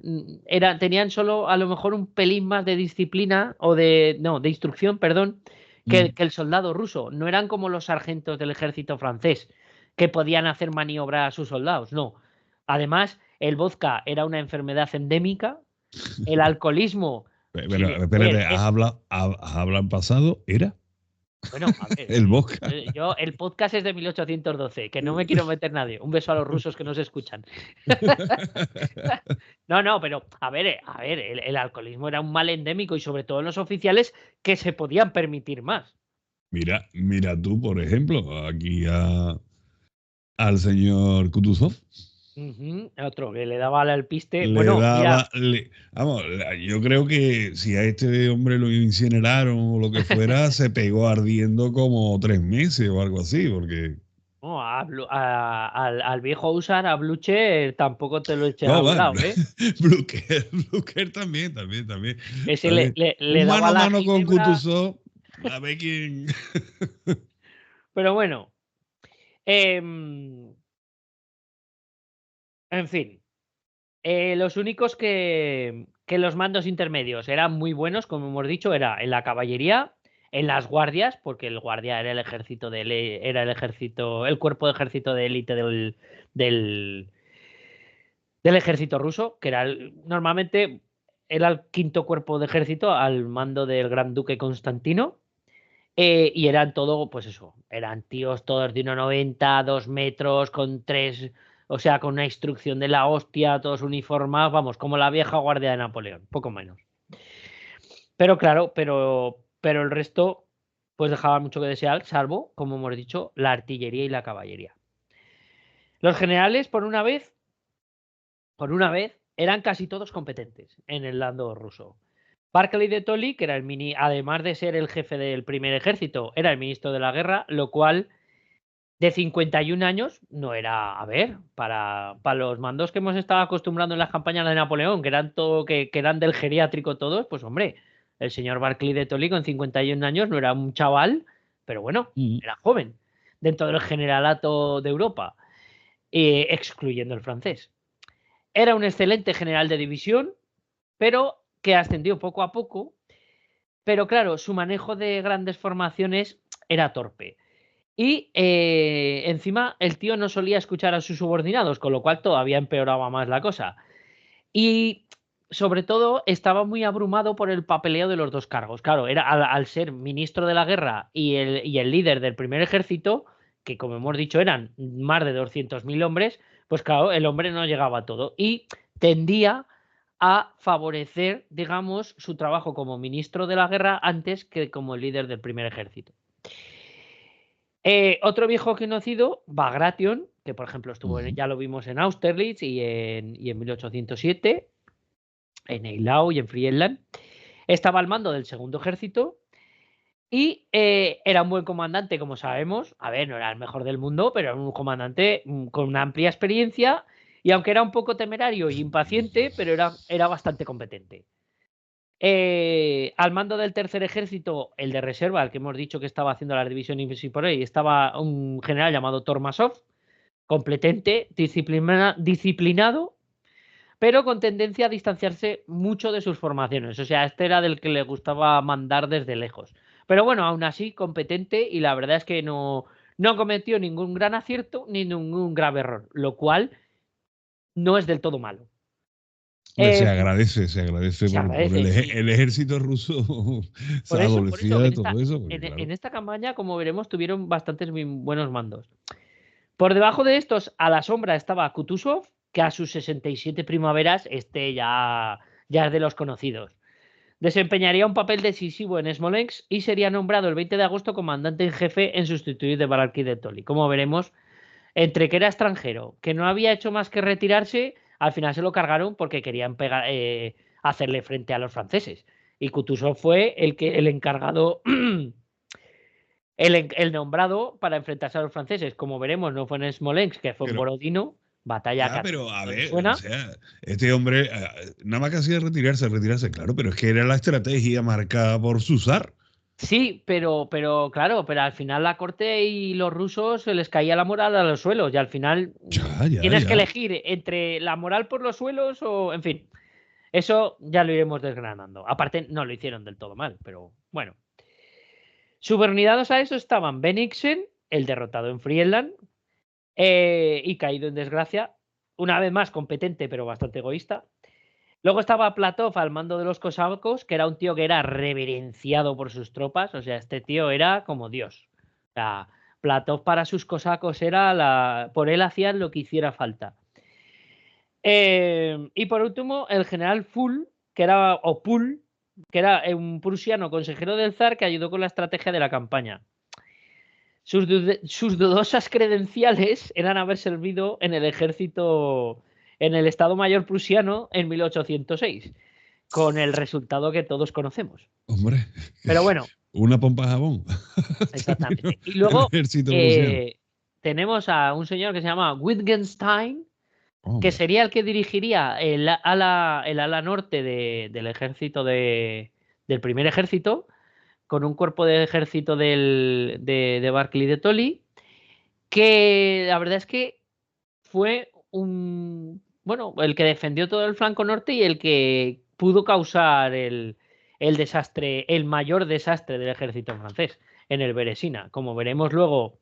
tenían solo a lo mejor un pelín más de disciplina o de instrucción, perdón, que el soldado ruso. No eran como los sargentos del ejército francés, que podían hacer maniobra a sus soldados, no. Además, el vodka era una enfermedad endémica, el alcoholismo... Pero, espérate, ¿has hablado en pasado? ¿Era? Bueno, a ver, El vodka. el podcast es de 1812, que no me quiero meter nadie. Un beso a los rusos que nos escuchan. No, pero a ver, el alcoholismo era un mal endémico y sobre todo en los oficiales que se podían permitir más. Mira tú, por ejemplo, aquí al señor Kutuzov. Otro que le daba al alpiste. Le Bueno, mira, daba, vamos, yo creo que si a este hombre lo incineraron o lo que fuera, se pegó ardiendo como 3 meses o algo así, porque no, al viejo Usar, a Blucher, tampoco te lo eches a no, un va, lado, ¿eh? Blucher también. Ese También. le Un mano daba a la mano con ginebra. Kutuzov, a ver quién. Pero bueno, em, en fin. Los únicos que los mandos intermedios eran muy buenos, como hemos dicho, era en la caballería, en las guardias, porque el guardia era el ejército era el ejército, el cuerpo de ejército de élite del, del ejército ruso, que era normalmente era el quinto cuerpo de ejército al mando del gran duque Constantino. Y eran todo, pues eso, eran tíos todos de 1,90, 2 metros, con tres, o sea, con una instrucción de la hostia, todos uniformados, vamos, como la vieja guardia de Napoleón, poco menos. Pero claro, pero el resto, pues dejaba mucho que desear, salvo, como hemos dicho, la artillería y la caballería. Los generales, por una vez, eran casi todos competentes en el lado ruso. Barclay de Tolly, que era además de ser el jefe del primer ejército, era el ministro de la guerra, lo cual de 51 años no era, a ver, para los mandos que hemos estado acostumbrando en las campañas de Napoleón, que eran todo, que eran del geriátrico todos, pues hombre, el señor Barclay de Tolly con 51 años no era un chaval, pero bueno, era joven, dentro del generalato de Europa, excluyendo el francés. Era un excelente general de división, pero que ascendió poco a poco, pero claro, su manejo de grandes formaciones era torpe. Y encima el tío no solía escuchar a sus subordinados, con lo cual todavía empeoraba más la cosa. Y sobre todo estaba muy abrumado por el papeleo de los dos cargos. Claro, era al ser ministro de la guerra y el líder del primer ejército, que como hemos dicho eran más de 200.000 hombres, pues claro, el hombre no llegaba a todo. Y tendía a favorecer, digamos, su trabajo como ministro de la guerra antes que como líder del primer ejército. Otro viejo conocido, Bagration, que por ejemplo estuvo ya lo vimos en Austerlitz y en 1807, en Eylau y en Friedland, estaba al mando del segundo ejército y era un buen comandante, como sabemos. A ver, no era el mejor del mundo, pero era un comandante con una amplia experiencia y aunque era un poco temerario y impaciente, pero era bastante competente. Al mando del tercer ejército, el de reserva, el que hemos dicho que estaba haciendo las divisiones y por ahí, estaba un general llamado Tormasov, competente, disciplinado, pero con tendencia a distanciarse mucho de sus formaciones. O sea, este era del que le gustaba mandar desde lejos. Pero bueno, aún así, competente y la verdad es que no cometió ningún gran acierto ni ningún grave error, lo cual no es del todo malo. Hombre, Eh, se agradece Se por agradece, sí. el ejército ruso se Por adolecía eso, de todo eso, porque en claro. esta campaña, como veremos, tuvieron bastantes muy buenos mandos. Por debajo de estos, a la sombra estaba Kutuzov, que a sus 67 primaveras, ya es de los conocidos. Desempeñaría un papel decisivo en Smolensk y sería nombrado el 20 de agosto comandante en jefe en sustituir de Barclay de Tolly. Como veremos, entre que era extranjero, que no había hecho más que retirarse, al final se lo cargaron porque querían hacerle frente a los franceses. Y Kutuzov fue el encargado, el nombrado para enfrentarse a los franceses. Como veremos, no fue en Smolensk, que fue en Pero, Borodino, batalla que ya, a todo pero el a mundo le ver, o suena. sea, este hombre nada más que hacía retirarse, claro, pero es que era la estrategia marcada por su zar. Sí, pero claro, pero al final la corte y los rusos se les caía la moral a los suelos y al final tienes que Ya. elegir entre la moral por los suelos o, en fin, eso ya lo iremos desgranando. Aparte, no lo hicieron del todo mal, pero bueno. Subordinados a eso estaban Bennigsen, el derrotado en Friedland y caído en desgracia, una vez más competente pero bastante egoísta. Luego estaba Platov al mando de los cosacos, que era un tío que era reverenciado por sus tropas. O sea, este tío era como Dios. O sea, Platov para sus cosacos era por él hacían lo que hiciera falta. Y por último, el general Full, que era, o Pul, que era un prusiano consejero del zar que ayudó con la estrategia de la campaña. Sus dudosas credenciales eran haber servido en el ejército, en el Estado Mayor prusiano en 1806, con el resultado que todos conocemos. Hombre, Pero bueno, una pompa de jabón. Terminó exactamente. Y el luego ejército prusiano. tenemos a un señor que se llama Wittgenstein, que Hombre, sería el que dirigiría el ala norte del ejército del primer ejército, con un cuerpo de ejército de Barclay de Tolly, que la verdad es que fue bueno, el que defendió todo el flanco norte y el que pudo causar el desastre, el mayor desastre del ejército francés en el Beresina. Como veremos luego,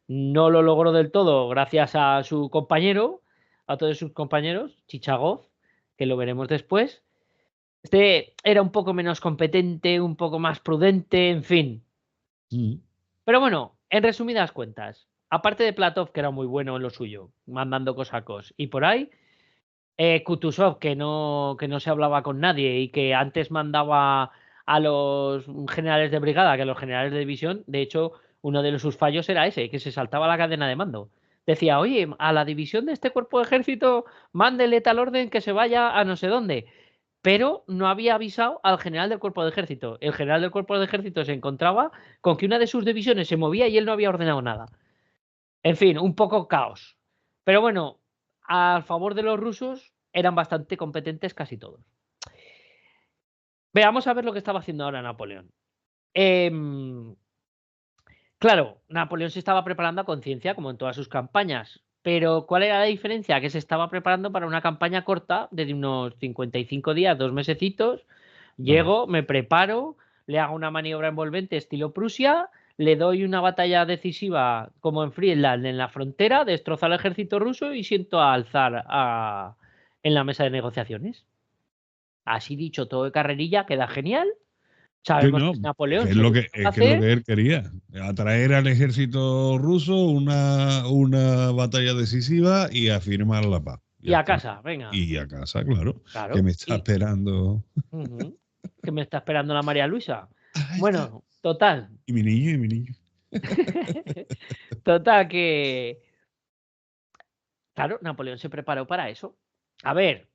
no lo logró del todo gracias a su compañero, a todos sus compañeros, Chichagov, que lo veremos después. Este era un poco menos competente, un poco más prudente, en fin. mm, Pero bueno, en resumidas cuentas, aparte de Platov, que era muy bueno en lo suyo, mandando cosacos, y por ahí, Kutuzov, que no se hablaba con nadie y que antes mandaba a los generales de brigada que a los generales de división. De hecho, uno de sus fallos era ese, que se saltaba la cadena de mando. Decía, oye, a la división de este cuerpo de ejército, mándele tal orden que se vaya a no sé dónde. Pero no había avisado al general del cuerpo de ejército. El general del cuerpo de ejército se encontraba con que una de sus divisiones se movía y él no había ordenado nada. En fin, un poco caos. Pero bueno, a favor de los rusos eran bastante competentes casi todos. Veamos a ver lo que estaba haciendo ahora Napoleón. Claro, Napoleón se estaba preparando a conciencia, como en todas sus campañas. Pero ¿cuál era la diferencia? Que se estaba preparando para una campaña corta de unos 55 días, 2 mesecitos. claro. Llego, me preparo, le hago una maniobra envolvente estilo Prusia, le doy una batalla decisiva como en Friedland en la frontera, destrozo al ejército ruso y siento a alzar en la mesa de negociaciones. Así dicho, todo de carrerilla, queda genial. Sí, Sabemos que no, es que Napoleón, es se lo lo que, sabe que es lo hacer que él quería. Atraer al ejército ruso una batalla decisiva y afirmar la paz. y Ya a está. casa, venga. Y a casa, claro, que Claro. me está esperando. Ujú, que me está esperando la María Luisa. Ahí está. Bueno, total. Y mi niño, y mi niño. Total que, claro, Napoleón se preparó para eso. A ver,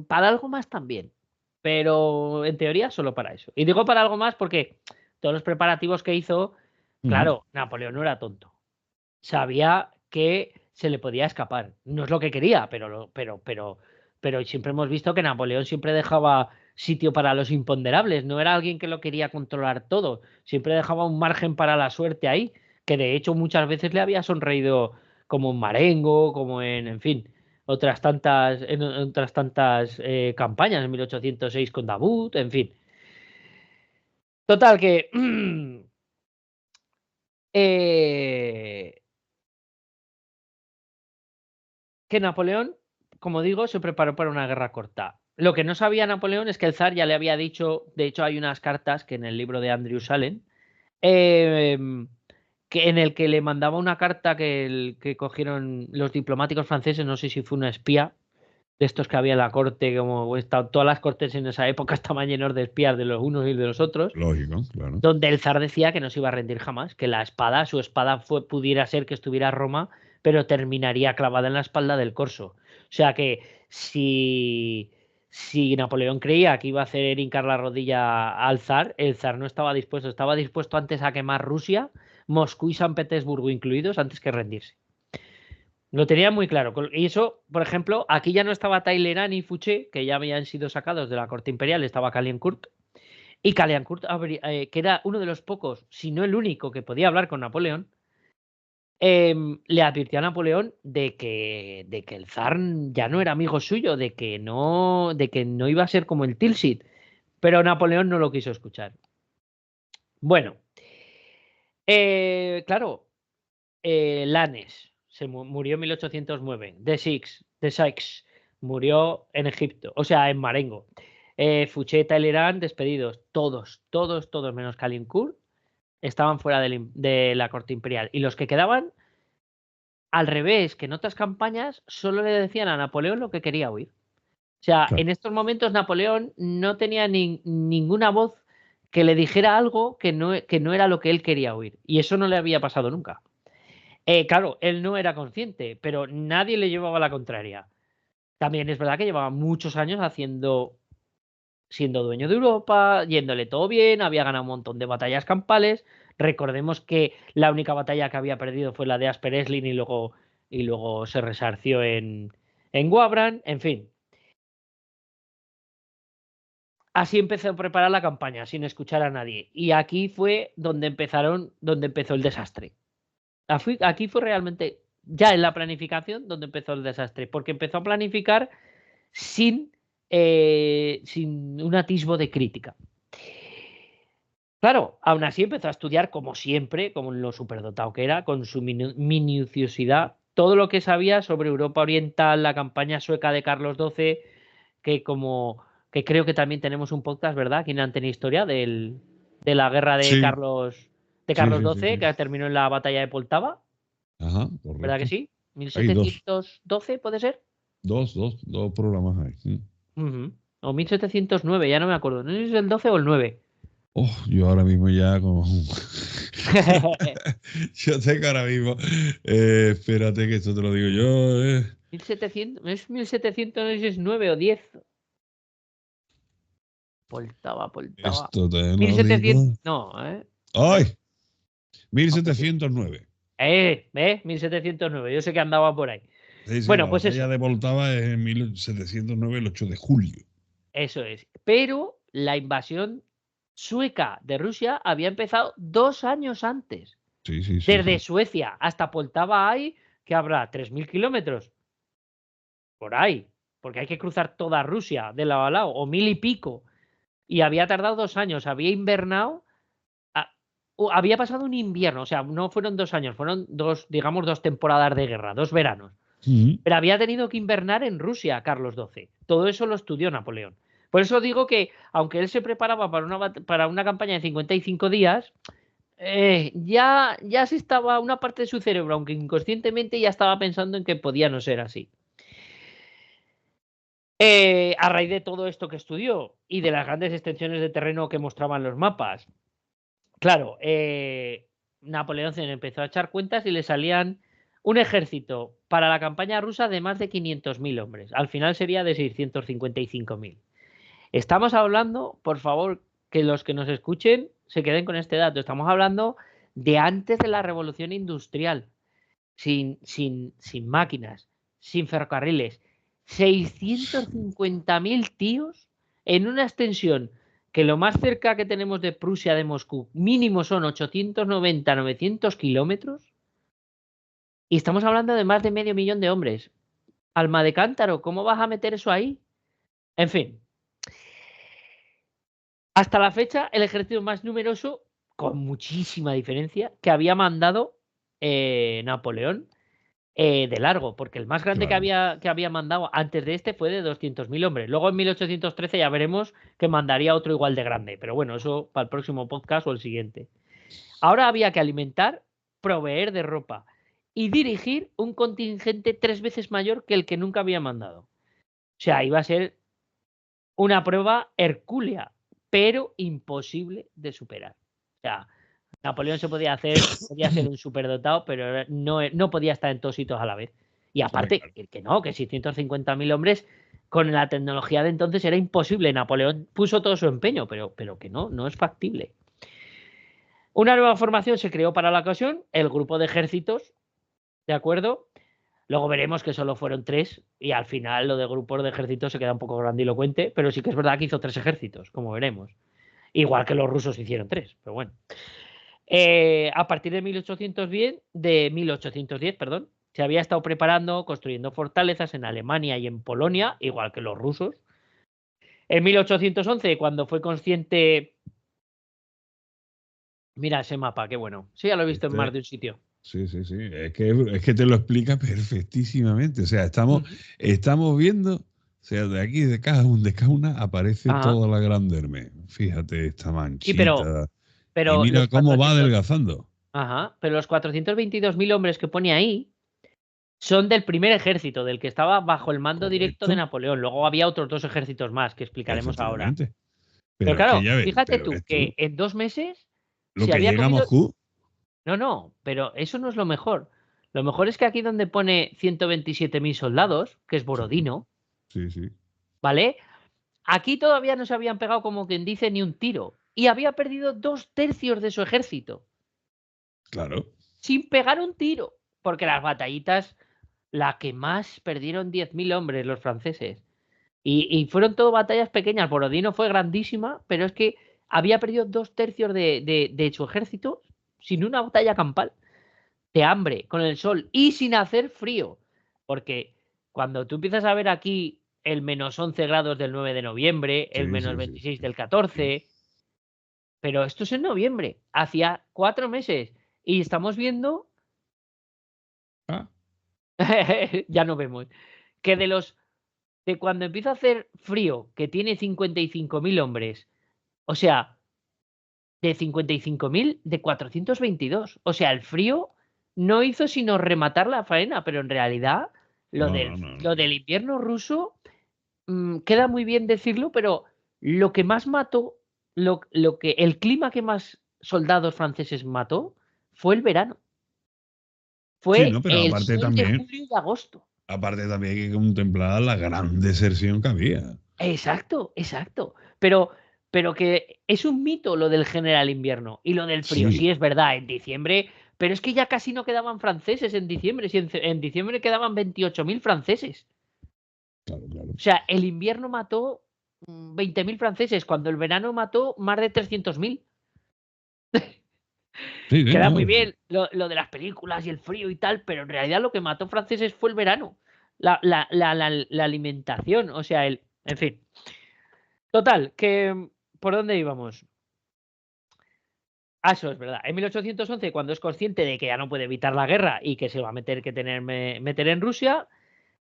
para algo más también, pero en teoría solo para eso. Y digo para algo más porque todos los preparativos que hizo, Ujú. claro, Napoleón no era tonto. Sabía que se le podía escapar. No es lo que quería, pero siempre hemos visto que Napoleón siempre dejaba sitio para los imponderables. No era alguien que lo quería controlar todo. Siempre dejaba un margen para la suerte ahí, que de hecho muchas veces le había sonreído como en Marengo, como en fin, otras tantas campañas, en 1806 con Davout, en fin. Total que eh, que Napoleón, como digo, se preparó para una guerra corta. Lo que no sabía Napoleón es que el zar ya le había dicho, de hecho hay unas cartas que en el libro de Andrew salen, que en el que le mandaba una carta que cogieron los diplomáticos franceses, no sé si fue una espía, de estos que había en la corte, como todas las cortes en esa época estaban llenos de espías de los unos y de los otros, Lógico, claro. donde el zar decía que no se iba a rendir jamás, que su espada pudiera ser que estuviera a Roma, pero terminaría clavada en la espalda del corso. O sea que si Napoleón creía que iba a hacer hincar la rodilla al zar, el zar no estaba dispuesto antes a quemar Rusia, Moscú y San Petersburgo incluidos, antes que rendirse. Lo tenía muy claro. Y eso, por ejemplo, aquí ya no estaba Talleyrand y Fouché, que ya habían sido sacados de la corte imperial, estaba Caulaincourt, y Caulaincourt, que era uno de los pocos, si no el único, que podía hablar con Napoleón, le advirtió a Napoleón de que el zar ya no era amigo suyo, de que no iba a ser como el Tilsit. Pero Napoleón no lo quiso escuchar. Bueno, claro, Lannes murió en 1809. De Six, murió en Egipto, o sea, en Marengo. Fouché y Talleyrand despedidos, todos, menos Calincourt, estaban fuera de la corte imperial. Y los que quedaban, al revés, que en otras campañas solo le decían a Napoleón lo que quería oír. O sea, Claro. en estos momentos Napoleón no tenía ninguna voz que le dijera algo que no era lo que él quería oír. Y eso no le había pasado nunca. Claro, él no era consciente, pero nadie le llevaba la contraria. También es verdad que llevaba muchos años siendo dueño de Europa, yéndole todo bien, había ganado un montón de batallas campales. Recordemos que la única batalla que había perdido fue la de Asper-Esslin y luego se resarció en Wavran, en fin. Así empezó a preparar la campaña, sin escuchar a nadie. Y aquí fue donde empezó el desastre. Aquí fue realmente, ya en la planificación, donde empezó el desastre, porque empezó a planificar sin un atisbo de crítica. Claro, aún así empezó a estudiar como siempre, como lo superdotado que era, con su minuciosidad, todo lo que sabía sobre Europa Oriental, la campaña sueca de Carlos XII, que creo que también tenemos un podcast, ¿verdad? Aquí en Antena Historia de la guerra de Sí, Carlos sí, sí, sí, XII, sí. que terminó en la batalla de Poltava, Ajá, ¿verdad que correcto. sí? Hay dos, 1712, ¿puede ser? dos programas ahí. Ujú. O 1709, ya no me acuerdo. No sé si es el 12 o el 9. Oh, yo ahora mismo ya como... Yo sé que ahora mismo... espérate que esto te lo digo yo. 1700, es 1700, no sé si es 9 o 10. Poltava. Esto te lo 1700, digo. no, a ver, ¡Ay! 1709. 1709, yo sé que andaba por ahí. Sí, sí, Bueno, la pues batalla eso, de Poltava es en 1709, el 8 de julio. eso es. Pero la invasión sueca de Rusia había empezado 2 años antes. Sí, sí, sí, Desde sí. Suecia hasta Poltava hay, que habrá 3000 kilómetros, por ahí, porque hay que cruzar toda Rusia de lado a lado, o 1000 y pico. Y había tardado 2 años, había invernado, había pasado un invierno, o sea, no fueron 2 años, fueron digamos, 2 temporadas de guerra, 2 veranos. Ujú. Pero había tenido que invernar en Rusia, Carlos XII. Todo eso lo estudió Napoleón. Por eso digo que, aunque él se preparaba para una campaña de 55 días, ya se estaba, una parte de su cerebro, aunque inconscientemente, ya estaba pensando en que podía no ser así. A raíz de todo esto que estudió y de las grandes extensiones de terreno que mostraban los mapas, claro, Napoleón se empezó a echar cuentas y le salían un ejército para la campaña rusa de más de 500.000 hombres. Al final sería de 655.000. Estamos hablando, por favor, que los que nos escuchen se queden con este dato. Estamos hablando de antes de la revolución industrial, sin máquinas, sin ferrocarriles. 650.000 tíos en una extensión que lo más cerca que tenemos de Prusia de Moscú mínimo son 890-900 kilómetros, y estamos hablando de más de medio millón de hombres. Alma de cántaro, ¿cómo vas a meter eso ahí? En fin, hasta la fecha el ejército más numeroso, con muchísima diferencia, que había mandado Napoleón, de largo, porque el más grande Claro. que había mandado antes de este fue de 200.000 hombres. Luego en 1813 ya veremos que mandaría otro igual de grande, pero bueno, eso para el próximo podcast o el siguiente. Ahora había que alimentar, proveer de ropa y dirigir un contingente 3 veces mayor que el que nunca había mandado. O sea, iba a ser una prueba hercúlea, pero imposible de superar. O sea, Napoleón podía ser un superdotado, pero no podía estar en todos sitios a la vez. Y Hombre, aparte, claro. que no, que 650.000 hombres con la tecnología de entonces era imposible. Napoleón puso todo su empeño, pero que no es factible. Una nueva formación se creó para la ocasión, el grupo de ejércitos, ¿de acuerdo? Luego veremos que solo fueron 3 y al final lo de grupos de ejércitos se queda un poco grandilocuente, pero sí que es verdad que hizo 3 ejércitos, como veremos. Igual que los rusos hicieron 3, pero bueno. A partir de 1810, perdón, se había estado preparando, construyendo fortalezas en Alemania y en Polonia, igual que los rusos. En 1811, cuando fue consciente... Mira ese mapa, qué bueno. Sí, ya lo he visto en más ¿Viste? de un sitio. Sí, sí, sí. Es que te lo explica perfectísimamente. O sea, Ujú. estamos viendo. O sea, de aquí, de cada una, aparece Ajá. toda la Grande Hermé. Fíjate esta Sí, manchita. Y pero mira los cómo va 400, adelgazando. ajá, pero los 422.000 hombres que pone ahí son del primer ejército, del que estaba bajo el mando directo de Correcto, Napoleón. Luego había otros 2 ejércitos más que explicaremos ahora. efectivamente. Pero Pero es que claro, ya ves, fíjate pero tú ves tú, que en 2 meses lo se que había llega a comido. Moscú. No, no, pero eso no es lo mejor. Lo mejor es que aquí donde pone 127.000 soldados, que es Sí, Borodino, sí, sí. ¿vale? Aquí todavía no se habían pegado, como quien dice, ni un tiro. Y había perdido 2/3 de su ejército, Claro. sin pegar un tiro. Porque las batallitas, la que más perdieron 10.000 hombres los franceses. Y fueron todo batallas pequeñas. Borodino fue grandísima, pero es que había perdido 2/3 de su ejército sin una batalla campal, de hambre, con el sol y sin hacer frío. Porque cuando tú empiezas a ver aquí el -11 grados del 9 de noviembre, el Sí, sí, sí, -26 sí, del sí. 14, pero esto es en noviembre, hacía 4 meses. Y estamos viendo, Ah, ya no vemos, que de cuando empieza a hacer frío, que tiene 55.000 hombres, o sea, de 55.000 de 422. O sea, el frío no hizo sino rematar la faena, pero en realidad lo no, del, no, no, lo no. del invierno ruso, queda muy bien decirlo, pero lo que más mató, el clima que más soldados franceses mató fue el verano. Sí, no, Fue pero el sol de julio y agosto. aparte también hay que contemplar la gran deserción que había. Exacto, exacto. Pero que es un mito lo del general invierno y lo del frío. Sí, Sí, es verdad, en diciembre, pero es que ya casi no quedaban franceses en diciembre. Si en diciembre quedaban 28.000 franceses. claro, claro. O sea, el invierno mató 20.000 franceses, cuando el verano mató más de 300.000. Sí, sí, Queda muy no. bien lo de las películas y el frío y tal, pero en realidad lo que mató franceses fue el verano. La alimentación, o sea, en fin. Total, que ¿por dónde íbamos? Ah, eso es verdad. En 1811, cuando es consciente de que ya no puede evitar la guerra y que se va a meter en Rusia,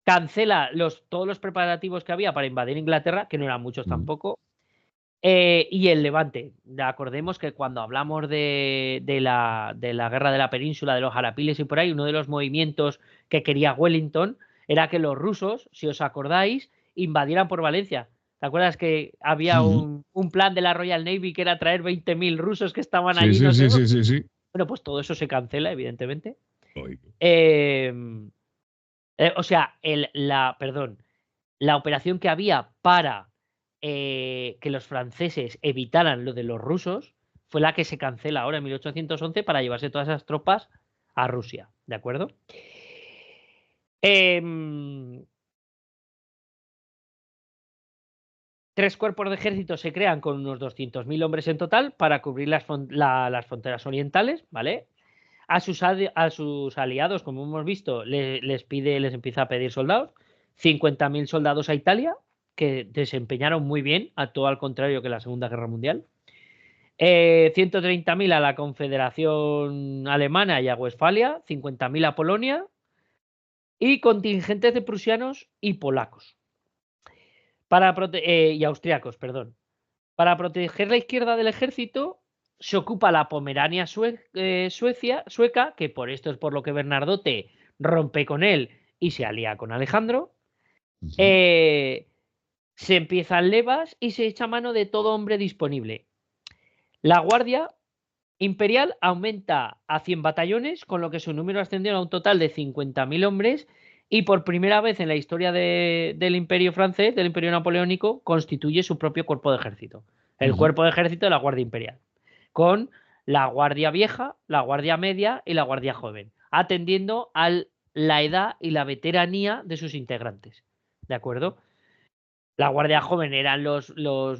cancela todos los preparativos que había para invadir Inglaterra, que no eran muchos Mm. tampoco, y el Levante. Acordemos que cuando hablamos de la guerra de la península, de los Arapiles y por ahí, uno de los movimientos que quería Wellington era que los rusos, si os acordáis, invadieran por Valencia. ¿Te acuerdas que había Ujú. un plan de la Royal Navy que era traer 20.000 rusos que estaban Sí, allí, sí, no sé sí, sí, dónde? sí, sí. Bueno, pues todo eso se cancela, evidentemente. Lógico. Em, o sea, perdón, la operación que había para que los franceses evitaran lo de los rusos fue la que se cancela ahora en 1811 para llevarse todas esas tropas a Rusia, ¿de acuerdo? Em, 3 cuerpos de ejército se crean con unos 200.000 hombres en total para cubrir las fronteras orientales, ¿vale? A sus aliados, como hemos visto, les empieza a pedir soldados. 50.000 soldados a Italia, que desempeñaron muy bien, a todo al contrario que la Segunda Guerra Mundial. 130.000 a la Confederación Alemana y a Westfalia. 50.000 a Polonia. Y contingentes de prusianos y polacos. Y austriacos, perdón. Para proteger la izquierda del ejército, se ocupa la Pomerania sueca, que por esto es por lo que Bernardote rompe con él y se alía con Alejandro. Ujú. Eh, Se empiezan levas y se echa mano de todo hombre disponible. La Guardia Imperial aumenta a 100 batallones, con lo que su número ascendió a un total de 50.000 hombres, y por primera vez en la historia del Imperio francés, del Imperio napoleónico, constituye su propio cuerpo de ejército. El Ujú. cuerpo de ejército de la Guardia Imperial, con la Guardia Vieja, la Guardia Media y la Guardia Joven, atendiendo a la edad y la veteranía de sus integrantes. ¿De acuerdo? La Guardia Joven eran los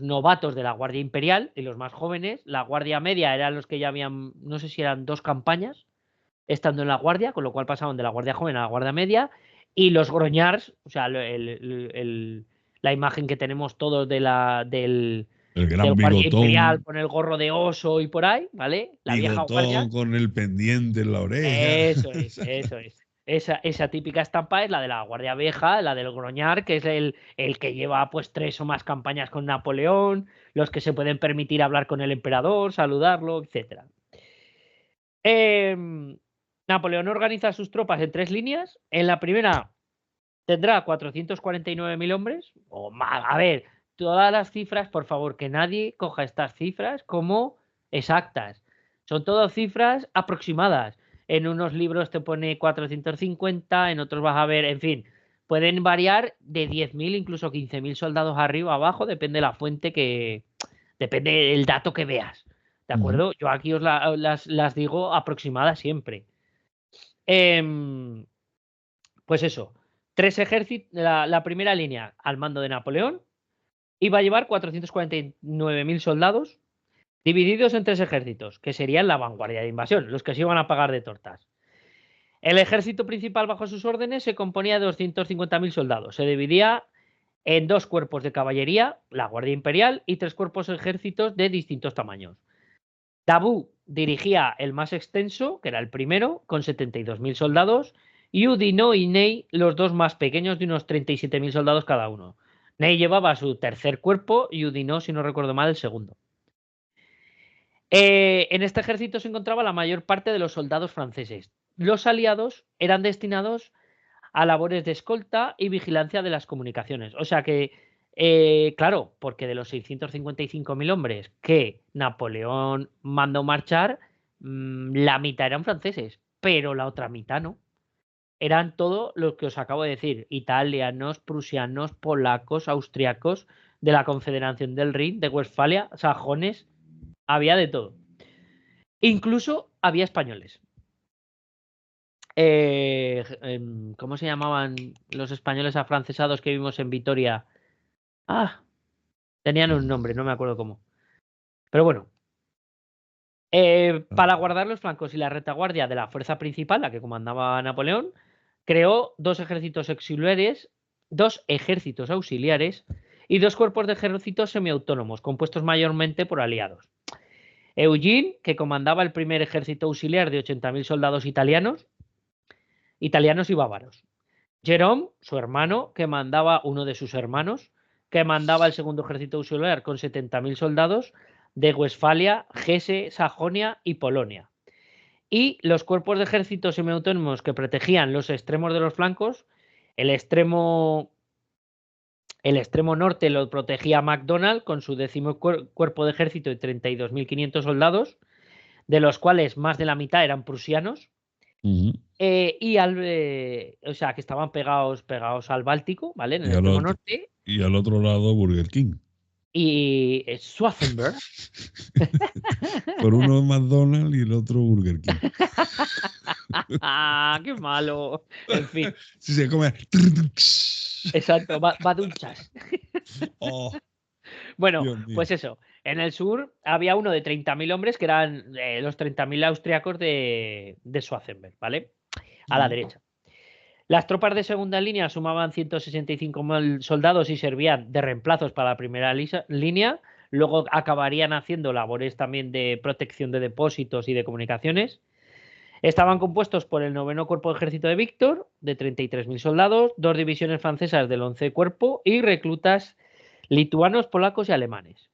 novatos de la Guardia Imperial y los más jóvenes. La Guardia Media eran los que ya habían, no sé si eran 2 campañas estando en la Guardia, con lo cual pasaban de la Guardia Joven a la Guardia Media. Y los groñars, o sea, la imagen que tenemos todos El del gran Guardia Imperial bigotón, con el gorro de oso y por ahí, ¿vale? La vieja Guardia. bigotón con el pendiente en la oreja. Eso es, eso es. Esa típica estampa es la de la Guardia Vieja, la del Groñar, que es el que lleva pues 3 o más campañas con Napoleón, los que se pueden permitir hablar con el emperador, saludarlo, etcétera. Napoleón organiza sus tropas en 3 líneas. En la primera tendrá 449.000 hombres, o más. A ver, todas las cifras, por favor, que nadie coja estas cifras como exactas. Son todas cifras aproximadas. En unos libros te pone 450, en otros vas a ver, en fin, pueden variar de 10.000, incluso 15.000 soldados arriba, abajo, depende de la fuente depende del dato que veas. ¿De acuerdo? Yo aquí os las digo aproximadas siempre. Pues eso, 3 ejércitos, la primera línea al mando de Napoleón iba a llevar 449.000 soldados divididos en 3 ejércitos, que serían la vanguardia de invasión, los que se iban a pagar de tortas. El ejército principal bajo sus órdenes se componía de 250.000 soldados. Se dividía en 2 cuerpos de caballería, la Guardia Imperial, y 3 cuerpos de ejércitos de distintos tamaños. Davout dirigía el más extenso, que era el primero, con 72.000 soldados, y Oudinot y Ney los 2 más pequeños, de unos 37.000 soldados cada uno. Ney llevaba su tercer cuerpo y Oudinot, si no recuerdo mal, el segundo. En este ejército se encontraba la mayor parte de los soldados franceses. Los aliados eran destinados a labores de escolta y vigilancia de las comunicaciones. O sea que, claro, porque de los 655.000 hombres que Napoleón mandó marchar, la mitad eran franceses, pero la otra mitad no. Eran todo lo que os acabo de decir: italianos, prusianos, polacos, austriacos, de la Confederación del Rin, de Westfalia, sajones, había de todo. Incluso había españoles. ¿Cómo se llamaban los españoles afrancesados que vimos en Vitoria? Tenían un nombre, no me acuerdo cómo. Pero bueno, para guardar los flancos y la retaguardia de la fuerza principal, la que comandaba Napoleón, creó 2 ejércitos auxiliares, 2 ejércitos auxiliares y 2 cuerpos de ejércitos semiautónomos, compuestos mayormente por aliados. Eugene, que comandaba el primer ejército auxiliar de 80.000 soldados italianos y bávaros. Jerome, su hermano, que mandaba uno de sus hermanos, que mandaba el segundo ejército auxiliar con 70.000 soldados de Westfalia, Hesse, Sajonia y Polonia. Y los cuerpos de ejércitos semiautónomos que protegían los extremos de los flancos. El extremo norte lo protegía MacDonald con su 10º cuerpo de ejército de 32.500 soldados, de los cuales más de la mitad eran prusianos. O sea, que estaban pegados al Báltico, ¿vale? En el extremo norte. Y al otro lado, Burger King. Y Schwarzenberg. Por uno es McDonald's y el otro Burger King. ¡Qué malo! En fin. Si se come. Exacto, badunchas. Oh, bueno, pues eso. En el sur había uno de 30.000 hombres, que eran los 30.000 austriacos de Schwarzenberg, ¿vale? A la derecha. Las tropas de segunda línea sumaban 165.000 soldados y servían de reemplazos para la primera línea. Luego acabarían haciendo labores también de protección de depósitos y de comunicaciones. Estaban compuestos por el 9º Cuerpo de Ejército de Víctor, de 33.000 soldados, 2 divisiones francesas del 11 Cuerpo y reclutas lituanos, polacos y alemanes.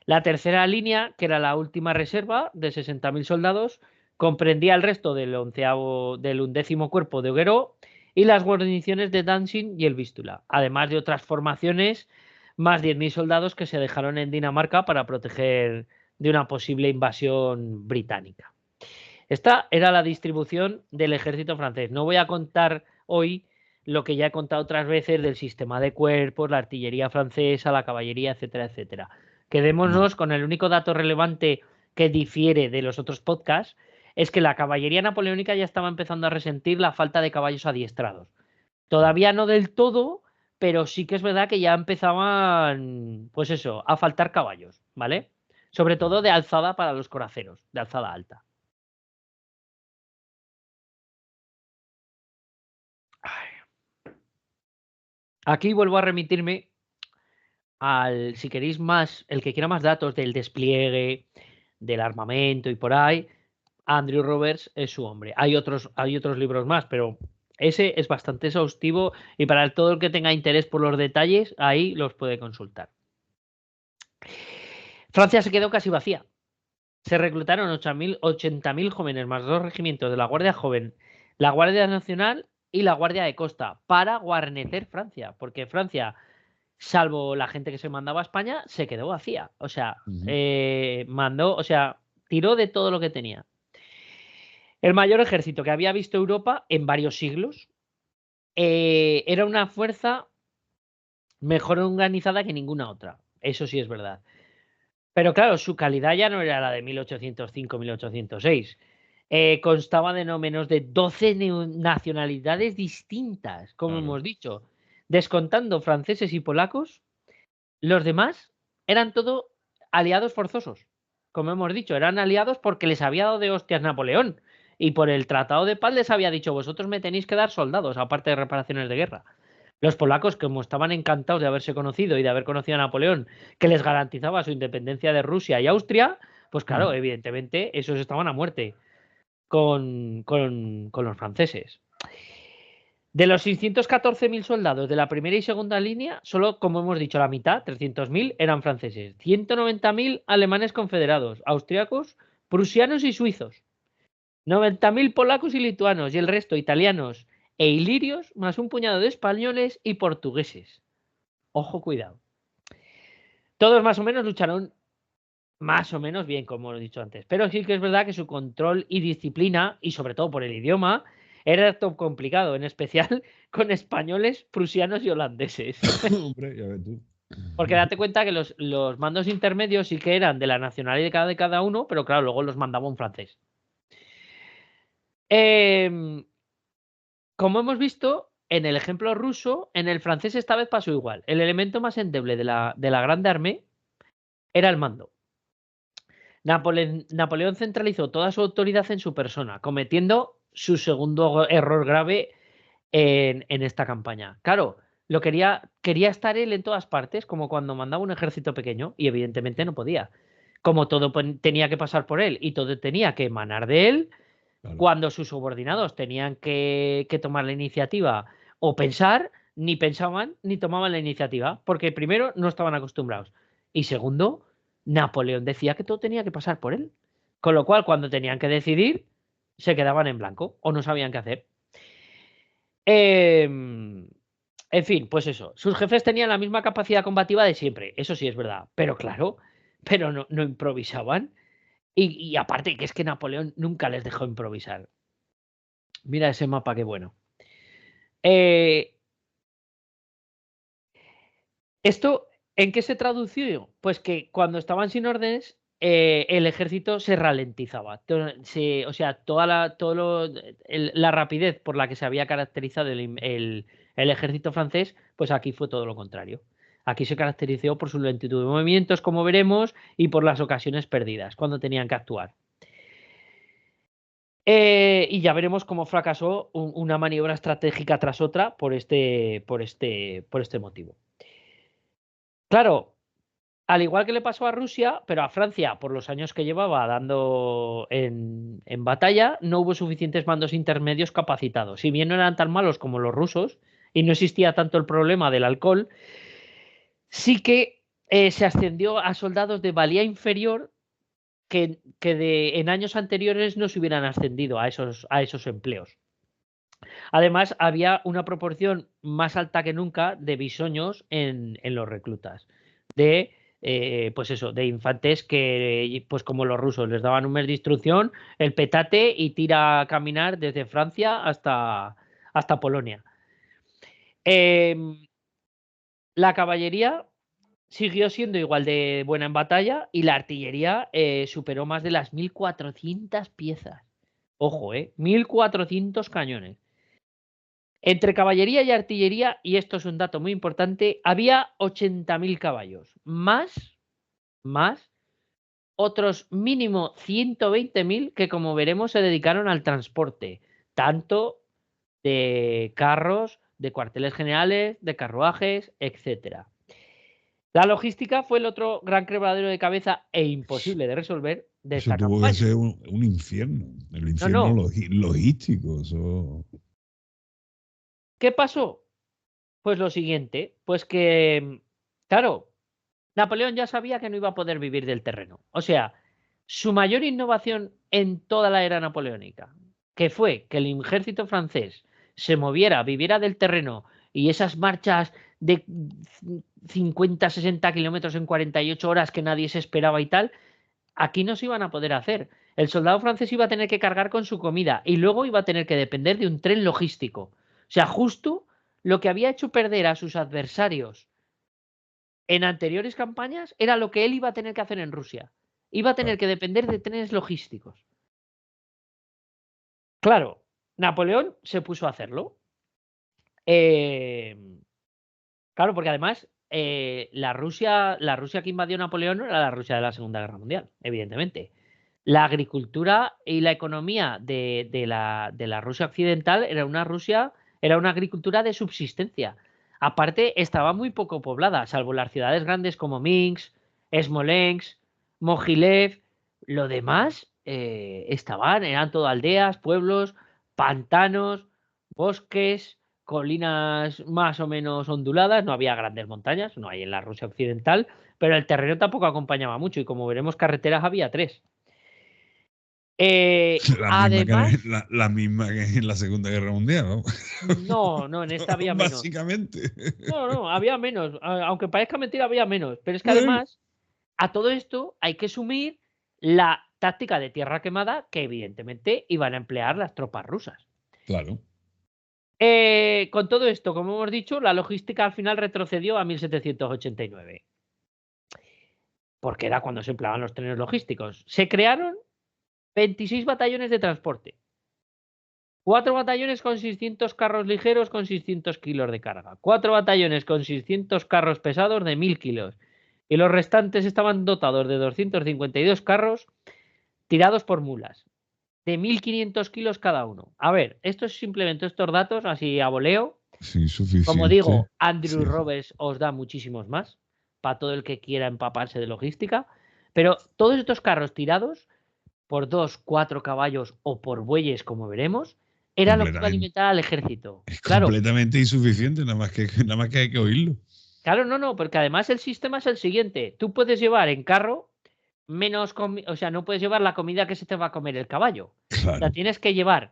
La tercera línea, que era la última reserva, de 60.000 soldados, comprendía el resto del 11º Cuerpo de Augereau y las guarniciones de Danzig y el Vístula, además de otras formaciones, más 10.000 soldados que se dejaron en Dinamarca para proteger de una posible invasión británica. Esta era la distribución del ejército francés. No voy a contar hoy lo que ya he contado otras veces del sistema de cuerpos, la artillería francesa, la caballería, etcétera, etcétera. Quedémonos con el único dato relevante que difiere de los otros podcasts, es que la caballería napoleónica ya estaba empezando a resentir la falta de caballos adiestrados. Todavía no del todo, pero sí que es verdad que ya empezaban, pues eso, a faltar caballos, ¿vale? Sobre todo de alzada para los coraceros, de alzada alta. Aquí vuelvo a remitirme al, si queréis más, el que quiera más datos del despliegue, del armamento y por ahí, Andrew Roberts es su hombre. Hay otros libros más, pero ese es bastante exhaustivo y para todo el que tenga interés por los detalles, ahí los puede consultar. Francia se quedó casi vacía. Se reclutaron 80.000 jóvenes más 2 regimientos de la Guardia Joven, la Guardia Nacional y la Guardia de Costa para guarnecer Francia, porque Francia, salvo la gente que se mandaba a España, se quedó vacía. O sea, tiró de todo lo que tenía. El mayor ejército que había visto Europa en varios siglos, era una fuerza mejor organizada que ninguna otra. Eso sí es verdad. Pero claro, su calidad ya no era la de 1805-1806. Constaba de no menos de 12 nacionalidades distintas, como hemos dicho. Descontando franceses y polacos, los demás eran todo aliados forzosos. Como hemos dicho, eran aliados porque les había dado de hostias Napoleón. Y por el Tratado de Paz les había dicho, vosotros me tenéis que dar soldados, aparte de reparaciones de guerra. Los polacos, como estaban encantados de haberse conocido y de haber conocido a Napoleón, que les garantizaba su independencia de Rusia y Austria, pues claro, evidentemente, esos estaban a muerte con los franceses. De los 614.000 soldados de la primera y segunda línea, solo, como hemos dicho, la mitad, 300.000, eran franceses. 190.000 alemanes confederados, austriacos, prusianos y suizos. 90.000 polacos y lituanos y el resto italianos e ilirios, más un puñado de españoles y portugueses. Ojo, cuidado. Todos más o menos lucharon más o menos bien, como he dicho antes. Pero sí que es verdad que su control y disciplina, y sobre todo por el idioma, era todo complicado, en especial con españoles, prusianos y holandeses. Hombre, ya ves tú. Porque date cuenta que los mandos intermedios sí que eran de la nacionalidad de cada uno, pero claro, luego los mandaba un francés. Como hemos visto, en el ejemplo ruso, en el francés esta vez pasó igual. El elemento más endeble de la Grande Armée era el mando. Napoleón centralizó toda su autoridad en su persona, cometiendo su segundo error grave en esta campaña. Claro, quería estar él en todas partes, como cuando mandaba un ejército pequeño, y evidentemente no podía. Como todo tenía que pasar por él y todo tenía que emanar de él, cuando sus subordinados tenían que tomar la iniciativa o pensar, ni pensaban ni tomaban la iniciativa, porque primero no estaban acostumbrados y segundo, Napoleón decía que todo tenía que pasar por él, con lo cual cuando tenían que decidir se quedaban en blanco o no sabían qué hacer. En fin, pues eso, sus jefes tenían la misma capacidad combativa de siempre, eso sí es verdad, pero claro, pero no improvisaban. Y aparte, que es que Napoleón nunca les dejó improvisar. Mira ese mapa, qué bueno. ¿Esto en qué se tradució? Pues que cuando estaban sin órdenes, el ejército se ralentizaba. O sea, la rapidez por la que se había caracterizado el ejército francés, pues aquí fue todo lo contrario. Aquí se caracterizó por su lentitud de movimientos, como veremos, y por las ocasiones perdidas, cuando tenían que actuar. Y ya veremos cómo fracasó una maniobra estratégica tras otra por este motivo. Claro, al igual que le pasó a Rusia, pero a Francia, por los años que llevaba dando en batalla, no hubo suficientes mandos intermedios capacitados. Si bien no eran tan malos como los rusos y no existía tanto el problema del alcohol, sí que se ascendió a soldados de valía inferior que en años anteriores no se hubieran ascendido a esos empleos. Además, había una proporción más alta que nunca de bisoños en los reclutas. Pues eso, de infantes que, pues como los rusos, les daban un mes de instrucción, el petate y tira a caminar desde Francia hasta Polonia. La caballería siguió siendo igual de buena en batalla y la artillería superó más de las 1.400 piezas. Ojo, 1.400 cañones. Entre caballería y artillería, y esto es un dato muy importante, había 80.000 caballos, más otros mínimo 120.000 que, como veremos, se dedicaron al transporte, tanto de carros, de cuarteles generales, de carruajes, etc. La logística fue el otro gran quebradero de cabeza e imposible de resolver, de Eso esta tuvo que campaña. ser un infierno, el No, infierno no. logístico. Eso. ¿Qué pasó? Pues lo siguiente, pues que, claro, Napoleón ya sabía que no iba a poder vivir del terreno. O sea, su mayor innovación en toda la era napoleónica, que fue que el ejército francés se moviera, viviera del terreno y esas marchas de 50, 60 kilómetros en 48 horas que nadie se esperaba y tal, aquí no se iban a poder hacer. El soldado francés iba a tener que cargar con su comida y luego iba a tener que depender de un tren logístico. O sea, justo lo que había hecho perder a sus adversarios en anteriores campañas era lo que él iba a tener que hacer en Rusia. Iba a tener Claro. que depender de trenes logísticos. Claro, Napoleón se puso a hacerlo. Eh, claro, porque además la Rusia que invadió Napoleón no era la Rusia de la Segunda Guerra Mundial, evidentemente. La agricultura y la economía de la Rusia occidental era una agricultura de subsistencia. Aparte, estaba muy poco poblada, salvo las ciudades grandes como Minsk, Smolensk, Mogilev. Lo demás eran todo aldeas, pueblos, pantanos, bosques, colinas más o menos onduladas. No había grandes montañas, no hay en la Rusia occidental, pero el terreno tampoco acompañaba mucho y como veremos, carreteras había tres. La misma Además, la misma que en la Segunda Guerra Mundial, ¿no? no, no, en esta había menos. Básicamente. No, no, había menos. Aunque parezca mentira, había menos. Pero es que además, a todo esto hay que sumir la táctica de tierra quemada que evidentemente iban a emplear las tropas rusas. Claro. Con todo esto, como hemos dicho, la logística al final retrocedió a 1789, porque era cuando se empleaban los trenes logísticos. Se crearon 26 batallones de transporte. 4 batallones con 600 carros ligeros con 600 kilos de carga. 4 batallones con 600 carros pesados de 1000 kilos. Y los restantes estaban dotados de 252 carros tirados por mulas, de 1500 kilos cada uno. A ver, esto es simplemente estos datos, así a voleo. Es Como insuficiente. digo, Andrew Sí. Roberts os da muchísimos más, para todo el que quiera empaparse de logística. Pero todos estos carros tirados por 2, 4 caballos o por bueyes, como veremos, era lo que iba a Completamente. alimentar al ejército. Es Claro, completamente insuficiente, nada más que hay que oírlo. claro, no, no, porque además el sistema es el siguiente. Tú puedes llevar en carro o sea, no puedes llevar la comida que se te va a comer el caballo. O sea, Claro. tienes que llevar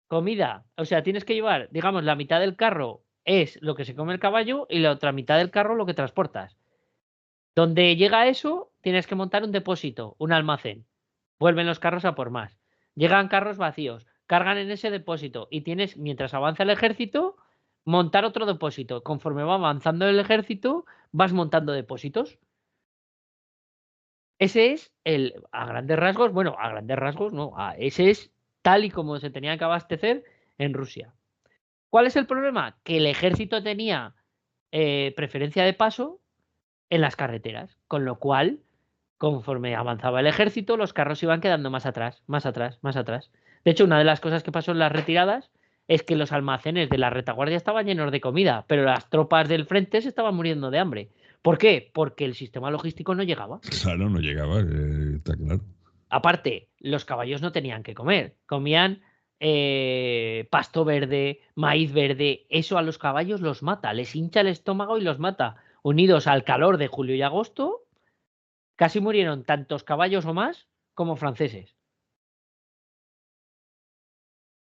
comida, o sea, tienes que llevar, digamos, la mitad del carro es lo que se come el caballo y la otra mitad del carro lo que transportas. Donde llega eso, tienes que montar un depósito, un almacén. Vuelven los carros a por más. Llegan carros vacíos, cargan en ese depósito y tienes, mientras avanza el ejército, montar otro depósito. Conforme va avanzando el ejército, vas montando depósitos. Ese es a grandes rasgos, bueno, a grandes rasgos no, ese es tal y como se tenía que abastecer en Rusia. ¿Cuál es el problema? Que el ejército tenía preferencia de paso en las carreteras, con lo cual, conforme avanzaba el ejército, los carros iban quedando más atrás, más atrás, más atrás. De hecho, una de las cosas que pasó en las retiradas es que los almacenes de la retaguardia estaban llenos de comida, pero las tropas del frente se estaban muriendo de hambre. ¿Por qué? Porque el sistema logístico no llegaba. Claro, no llegaba, está claro. Aparte, los caballos no tenían que comer, comían pasto verde, maíz verde. Eso a los caballos los mata, les hincha el estómago y los mata. Unidos al calor de julio y agosto, casi murieron tantos caballos o más como franceses.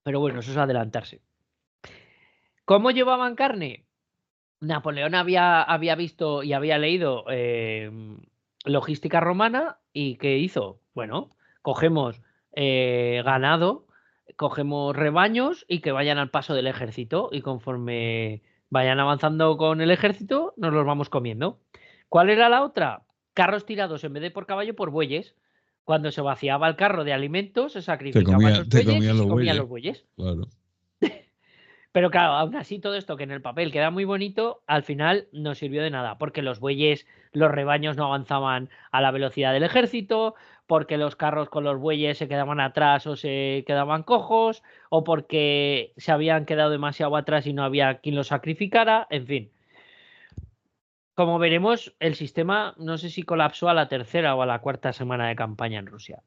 Pero bueno, eso es adelantarse. ¿Cómo llevaban carne? Napoleón había visto y había leído logística romana y ¿qué hizo? Bueno, cogemos ganado, cogemos rebaños y que vayan al paso del ejército y conforme vayan avanzando con el ejército nos los vamos comiendo. ¿Cuál era la otra? Carros tirados en vez de por caballo por bueyes. Cuando se vaciaba el carro de alimentos se sacrificaban los Te bueyes y comían se los comían bueyes. los bueyes. Claro. Pero claro, aún así todo esto que en el papel queda muy bonito, al final no sirvió de nada, porque los bueyes, los rebaños no avanzaban a la velocidad del ejército, porque los carros con los bueyes se quedaban atrás o se quedaban cojos, o porque se habían quedado demasiado atrás y no había quien los sacrificara, en fin. Como veremos, el sistema no sé si colapsó a la tercera o a la cuarta semana de campaña en Rusia.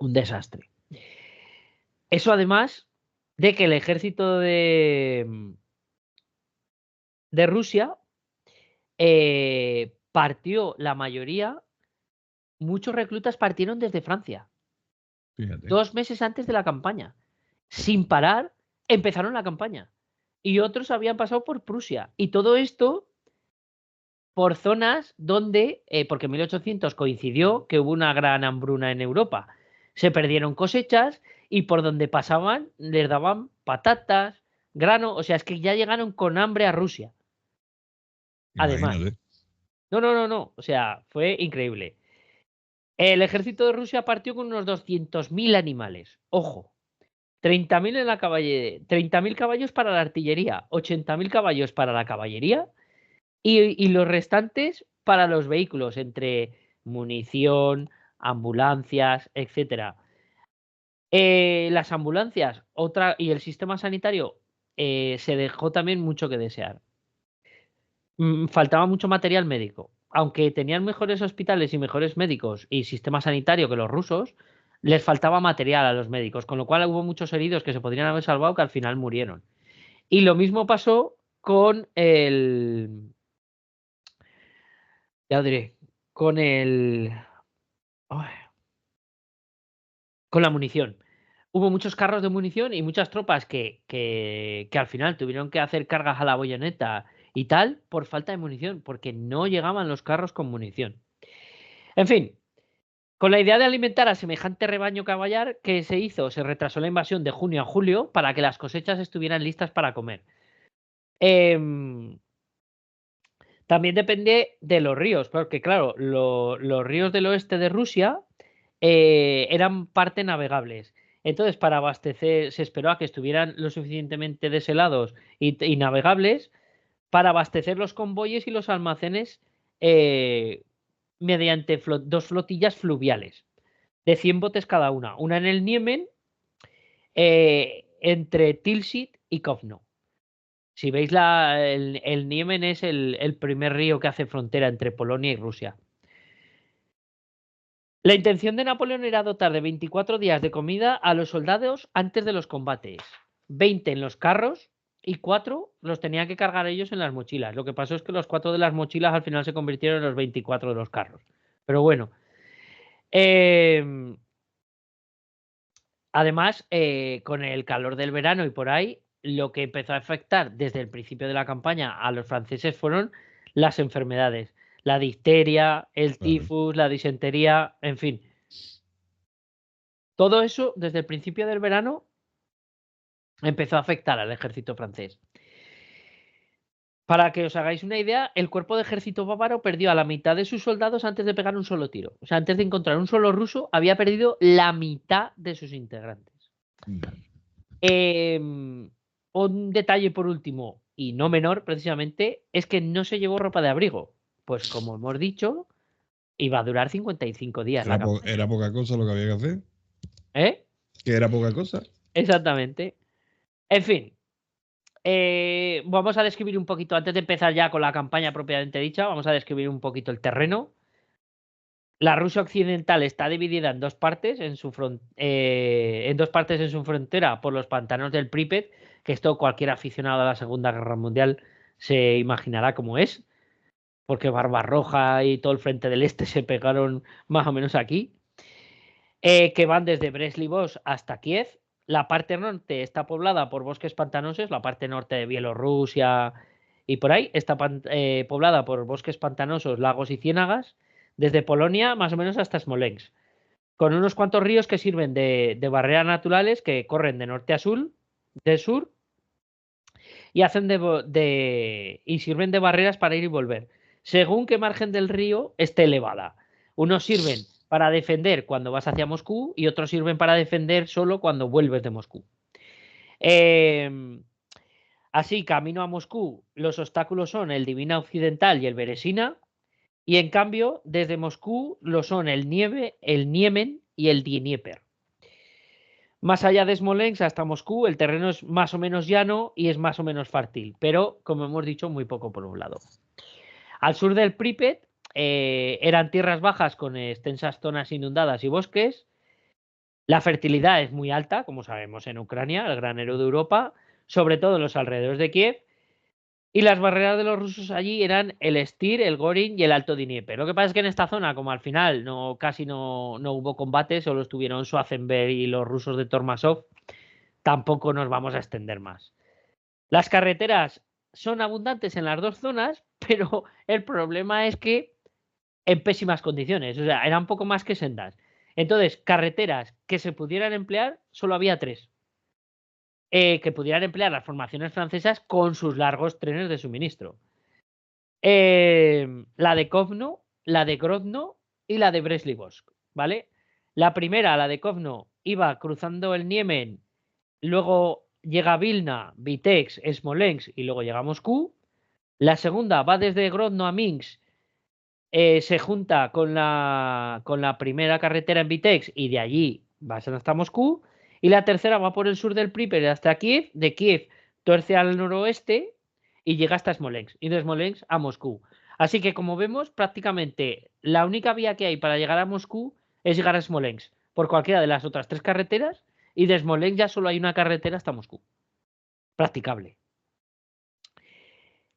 Un desastre. Eso además de que el ejército de Rusia partió la mayoría, muchos reclutas partieron desde Francia, Fíjate. 2 meses antes de la campaña. Sin parar, empezaron la campaña. Y otros habían pasado por Prusia. Y todo esto por zonas donde, porque en 1800 coincidió que hubo una gran hambruna en Europa. Se perdieron cosechas y por donde pasaban les daban patatas, grano. O sea, es que ya llegaron con hambre a Rusia. Además. Imagínate. No, no, no, no. O sea, fue increíble. El ejército de Rusia partió con unos 200.000 animales. Ojo. 30.000 en la caballería, 30.000 caballos para la artillería, 80.000 caballos para la caballería y los restantes para los vehículos, entre munición, ambulancias, etcétera. Las ambulancias y el sistema sanitario se dejó también mucho que desear. Faltaba mucho material médico. Aunque tenían mejores hospitales y mejores médicos y sistema sanitario que los rusos, les faltaba material a los médicos, con lo cual hubo muchos heridos que se podrían haber salvado que al final murieron. Y lo mismo pasó con ya os diré, con ay, con la munición. Hubo muchos carros de munición y muchas tropas que al final tuvieron que hacer cargas a la bayoneta y tal por falta de munición, porque no llegaban los carros con munición. En fin, con la idea de alimentar a semejante rebaño caballar, ¿qué se hizo? Se retrasó la invasión de junio a julio para que las cosechas estuvieran listas para comer. También depende de los ríos, porque claro, los ríos del oeste de Rusia eran parte navegables. Entonces, para abastecer, se esperó a que estuvieran lo suficientemente deshelados y navegables para abastecer los convoyes y los almacenes mediante 2 flotillas fluviales de 100 botes cada una en el Niemen, entre Tilsit y Kovno. Si veis, el Niemen es el primer río que hace frontera entre Polonia y Rusia. La intención de Napoleón era dotar de 24 días de comida a los soldados antes de los combates, 20 en los carros y 4 los tenían que cargar ellos en las mochilas. Lo que pasó es que los 4 de las mochilas al final se convirtieron en los 24 de los carros. Pero bueno. Además, con el calor del verano y por ahí, lo que empezó a afectar desde el principio de la campaña a los franceses fueron las enfermedades. La difteria, el Claro. tifus, la disentería, en fin. Todo eso, desde el principio del verano, empezó a afectar al ejército francés. Para que os hagáis una idea, el cuerpo de ejército bávaro perdió a la mitad de sus soldados antes de pegar un solo tiro. O sea, antes de encontrar un solo ruso, había perdido la mitad de sus integrantes. Un detalle por último, y no menor precisamente, es que no se llevó ropa de abrigo. Pues como hemos dicho, iba a durar 55 días la campaña. Era poca cosa lo que había que hacer. ¿Eh? Que era poca cosa. Exactamente. En fin. Vamos a describir un poquito, antes de empezar ya con la campaña propiamente dicha, vamos a describir un poquito el terreno. La Rusia occidental está dividida en dos partes en su frontera por los pantanos del Pripet, que esto cualquier aficionado a la Segunda Guerra Mundial se imaginará cómo es, porque Barbarroja y todo el frente del este se pegaron más o menos aquí, que van desde Brest-Litovsk hasta Kiev. La parte norte está poblada por bosques pantanosos, la parte norte de Bielorrusia y por ahí está poblada por bosques pantanosos, lagos y ciénagas, desde Polonia más o menos hasta Smolensk, con unos cuantos ríos que sirven de barreras naturales que corren de norte a sur, de sur, y y sirven de barreras para ir y volver, según qué margen del río esté elevada. Unos sirven para defender cuando vas hacia Moscú y otros sirven para defender solo cuando vuelves de Moscú. Así, camino a Moscú, los obstáculos son el Divina Occidental y el Beresina, y en cambio, desde Moscú lo son el Niemen y el Dnieper. Más allá de Smolensk hasta Moscú, el terreno es más o menos llano y es más o menos fértil, pero, como hemos dicho, muy poco poblado. Al sur del Pripet eran tierras bajas con extensas zonas inundadas y bosques, La fertilidad es muy alta, como sabemos, en Ucrania, el granero de Europa, sobre todo en los alrededores de Kiev. Y las barreras de los rusos allí eran el Styr, el Gorin y el Alto Dnieper. Lo que pasa es que en esta zona, como al final casi no hubo combate, solo estuvieron Schwarzenberg y los rusos de Tormasov, tampoco nos vamos a extender más. Las carreteras son abundantes en las dos zonas, pero el problema es que en pésimas condiciones, o sea, eran poco más que sendas. Entonces, carreteras que se pudieran emplear, solo había 3. Que pudieran emplear las formaciones francesas con sus largos trenes de suministro. La de Kovno, la de Grodno y la de Brest-Litovsk, ¿vale? La primera, la de Kovno, iba cruzando el Niemen, luego llega a Vilna, Vitebsk, Smolensk y luego llega a Moscú. La segunda va desde Grodno a Minsk, se junta con la primera carretera en Vitebsk y de allí va hasta Moscú. Y la tercera va por el sur del Pripyat hasta Kiev, de Kiev tuerce al noroeste y llega hasta Smolensk, y de Smolensk a Moscú. Así que, como vemos, prácticamente la única vía que hay para llegar a Moscú es llegar a Smolensk por cualquiera de las otras 3 carreteras, y de Smolensk ya solo hay una carretera hasta Moscú. Practicable.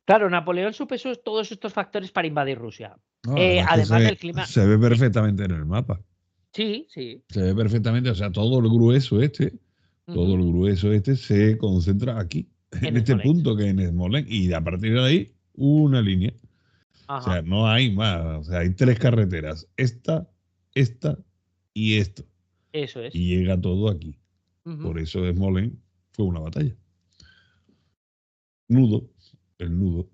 Claro, Napoleón supesó todos estos factores para invadir Rusia. No, además que Además del clima. se ve perfectamente en el mapa. Sí, sí. Se ve perfectamente, o sea, todo el grueso se concentra aquí, en En este Smolensk. punto que es en Smolensk, y a partir de ahí, una línea. O Ajá. sea, no hay más. O sea, hay 3 carreteras. Esta y esto. Eso es. Y llega todo aquí. Ujú, Por eso Smolensk fue una batalla. Nudo, el nudo.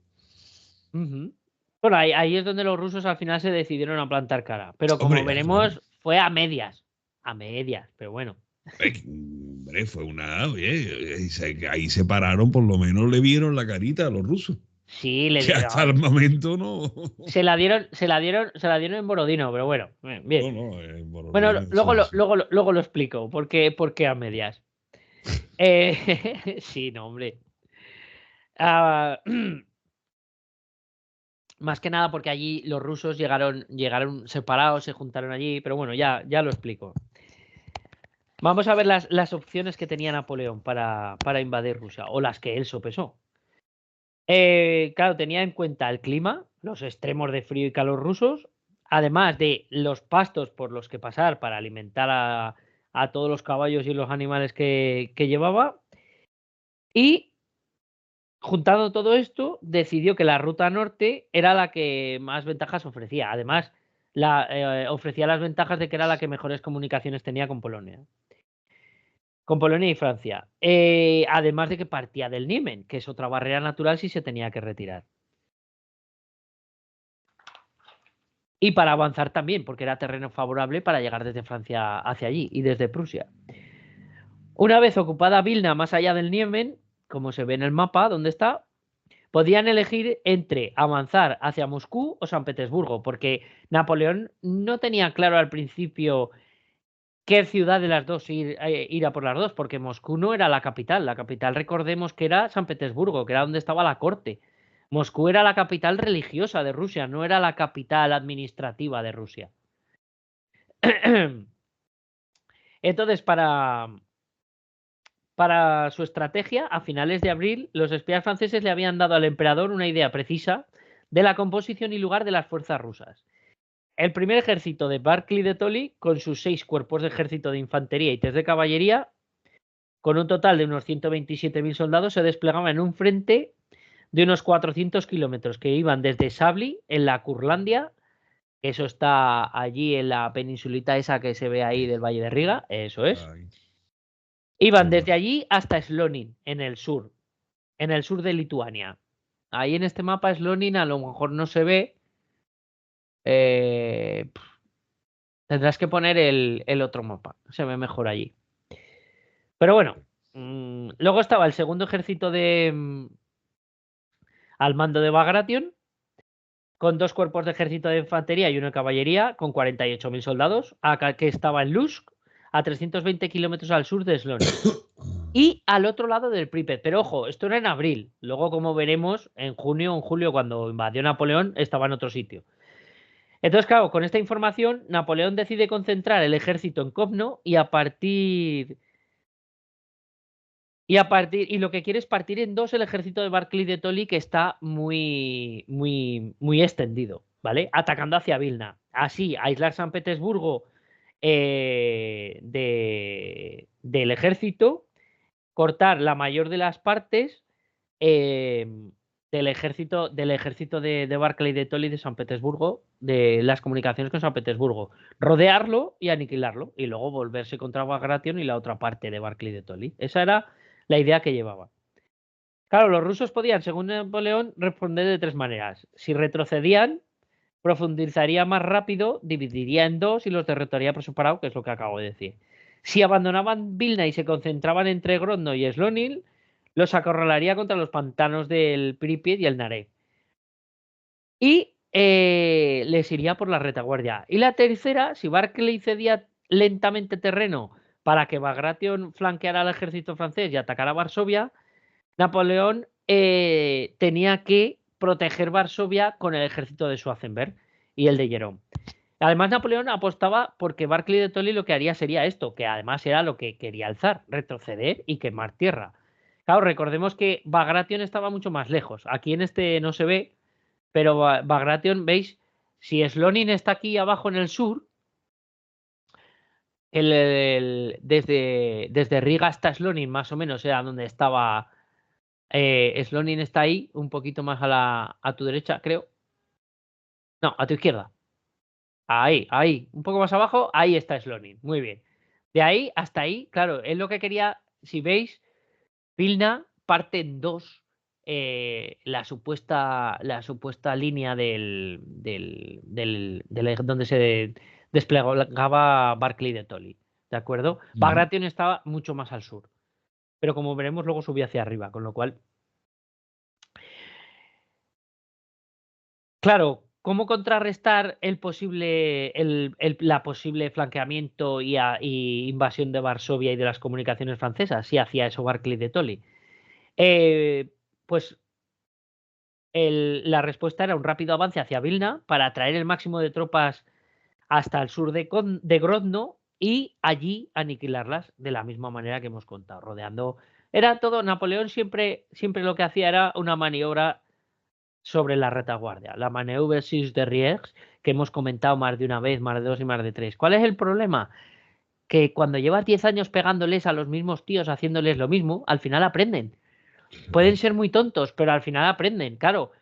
ujú. Bueno, ahí es donde los rusos al final se decidieron a plantar cara. Pero como Hombre, al final, veremos, fue a medias. A medias, pero bueno. hombre, fue una. Oye, ahí se pararon, por lo menos le vieron la carita a los rusos. Sí, le Que hasta el dieron. momento no. Se la dieron en Borodino, pero bueno, bien. No, no, Bueno, Borodino, sí, sí. luego lo explico. ¿Por qué a medias? Sí, no, hombre. Ah, más que nada porque allí los rusos llegaron separados, se juntaron allí, pero bueno, ya lo explico. Vamos a ver las opciones que tenía Napoleón para invadir Rusia, o las que él sopesó. Claro, tenía en cuenta el clima, los extremos de frío y calor rusos, además de los pastos por los que pasar para alimentar a todos los caballos y los animales que llevaba. Y juntando todo esto, decidió que la ruta norte era la que más ventajas ofrecía. Además, ofrecía las ventajas de que era la que mejores comunicaciones tenía con Polonia. Con Polonia y Francia. Además de que partía del Niemen, que es otra barrera natural si se tenía que retirar. Y para avanzar también, porque era terreno favorable para llegar desde Francia hacia allí y desde Prusia. Una vez ocupada Vilna más allá del Niemen, como se ve en el mapa, donde está, podían elegir entre avanzar hacia Moscú o San Petersburgo, porque Napoleón no tenía claro al principio qué ciudad de las dos ir a por las dos, porque Moscú no era la capital recordemos que era San Petersburgo, que era donde estaba la corte. Moscú era la capital religiosa de Rusia, no era la capital administrativa de Rusia. Entonces, para su estrategia, a finales de abril, los espías franceses le habían dado al emperador una idea precisa de la composición y lugar de las fuerzas rusas. El primer ejército de Barclay de Tolly, con sus 6 cuerpos de ejército de infantería y 3 de caballería, con un total de unos 127.000 soldados, se desplegaba en un frente de unos 400 kilómetros que iban desde Sably, en la Curlandia, eso está allí en la peninsulita esa que se ve ahí del Valle de Riga, eso es. Ay, Iban desde correcto. allí hasta Slonin, en el sur de Lituania. Ahí en este mapa Slonin a lo mejor no se ve. Eh, Tendrás que poner el otro mapa, se ve mejor allí. Pero bueno, luego estaba el segundo ejército al mando de Bagration, con 2 cuerpos de ejército de infantería y uno de caballería, con 48.000 soldados, que estaba en Lutsk, a 320 kilómetros al sur de Slonin. Y al otro lado del Pripyat. Pero ojo, esto era en abril. Luego, como veremos, en junio o en julio, cuando invadió Napoleón, estaba en otro sitio. Entonces, claro, con esta información, Napoleón decide concentrar el ejército en Kovno y lo que quiere es partir en dos el ejército de Barclay de Tolly, que está muy extendido, ¿vale? Atacando hacia Vilna. Así, aislar San Petersburgo del ejército, cortar la mayor de las partes eh, del ejército de Barclay de Tolly de San Petersburgo, de las comunicaciones con San Petersburgo, rodearlo y aniquilarlo, y luego volverse contra Bagration y la otra parte de Barclay de Tolly. Esa era la idea que llevaba. Claro, los rusos podían, según Napoleón, responder de tres maneras. Si retrocedían, profundizaría más rápido, dividiría en dos y los derrotaría por separado, que es lo que acabo de decir. Si abandonaban Vilna y se concentraban entre Grodno y Slonil, los acorralaría contra los pantanos del Pripyat y el Narev. Y les iría por la retaguardia. Y la tercera, si Barclay cedía lentamente terreno para que Bagration flanqueara al ejército francés y atacara Varsovia, Napoleón tenía que proteger Varsovia con el ejército de Schwarzenberg y el de Jerome. Además, Napoleón apostaba porque Barclay de Tolly lo que haría sería esto, que además era lo que quería el zar, retroceder y quemar tierra. Claro, recordemos que Bagration estaba mucho más lejos. Aquí en este no se ve, pero Bagration, veis, si Slonin está aquí abajo en el sur, desde Riga hasta Slonin, más o menos, era donde estaba. Slonin está ahí, un poquito más a tu derecha, creo. No, a tu izquierda. Ahí, un poco más abajo, ahí está Slonin. Muy bien. De ahí hasta ahí, claro, es lo que quería, si veis, Vilna parte en dos la supuesta línea donde se desplegaba Barclay de Tolly. ¿De acuerdo? Bagration estaba mucho más al sur. Pero como veremos, luego subía hacia arriba, con lo cual. Claro, ¿cómo contrarrestar la posible flanqueamiento y invasión de Varsovia y de las comunicaciones francesas si hacía eso Barclay de Tolly? Pues la respuesta era un rápido avance hacia Vilna para atraer el máximo de tropas hasta el sur de Grodno y allí aniquilarlas de la misma manera que hemos contado, rodeando. Era todo, Napoleón siempre lo que hacía era una maniobra sobre la retaguardia, la maneuver sis de Ries, que hemos comentado más de una vez, más de dos y más de tres. ¿Cuál es el problema? Que cuando llevas 10 años pegándoles a los mismos tíos, haciéndoles lo mismo, al final aprenden. Pueden ser muy tontos, pero al final aprenden, claro.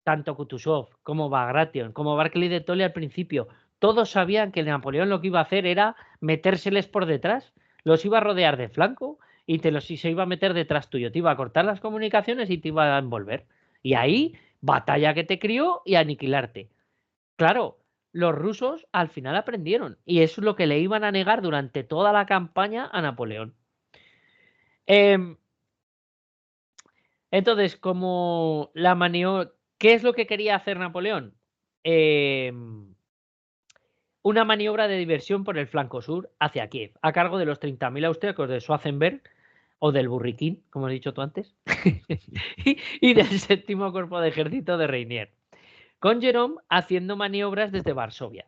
Tanto Kutuzov como Bagration, como Barclay de Tolly al principio, todos sabían que Napoleón lo que iba a hacer era metérseles por detrás, los iba a rodear de flanco y se iba a meter detrás tuyo, te iba a cortar las comunicaciones y te iba a envolver. Y ahí, batalla que te crió y aniquilarte. Claro, los rusos al final aprendieron y eso es lo que le iban a negar durante toda la campaña a Napoleón. Entonces, como la maniobra, ¿qué es lo que quería hacer Napoleón? Una maniobra de diversión por el flanco sur hacia Kiev, a cargo de los 30.000 austríacos de Schwarzenberg o del Burriquín, como has dicho tú antes, y del séptimo cuerpo de ejército de Reinier, con Jerome haciendo maniobras desde Varsovia.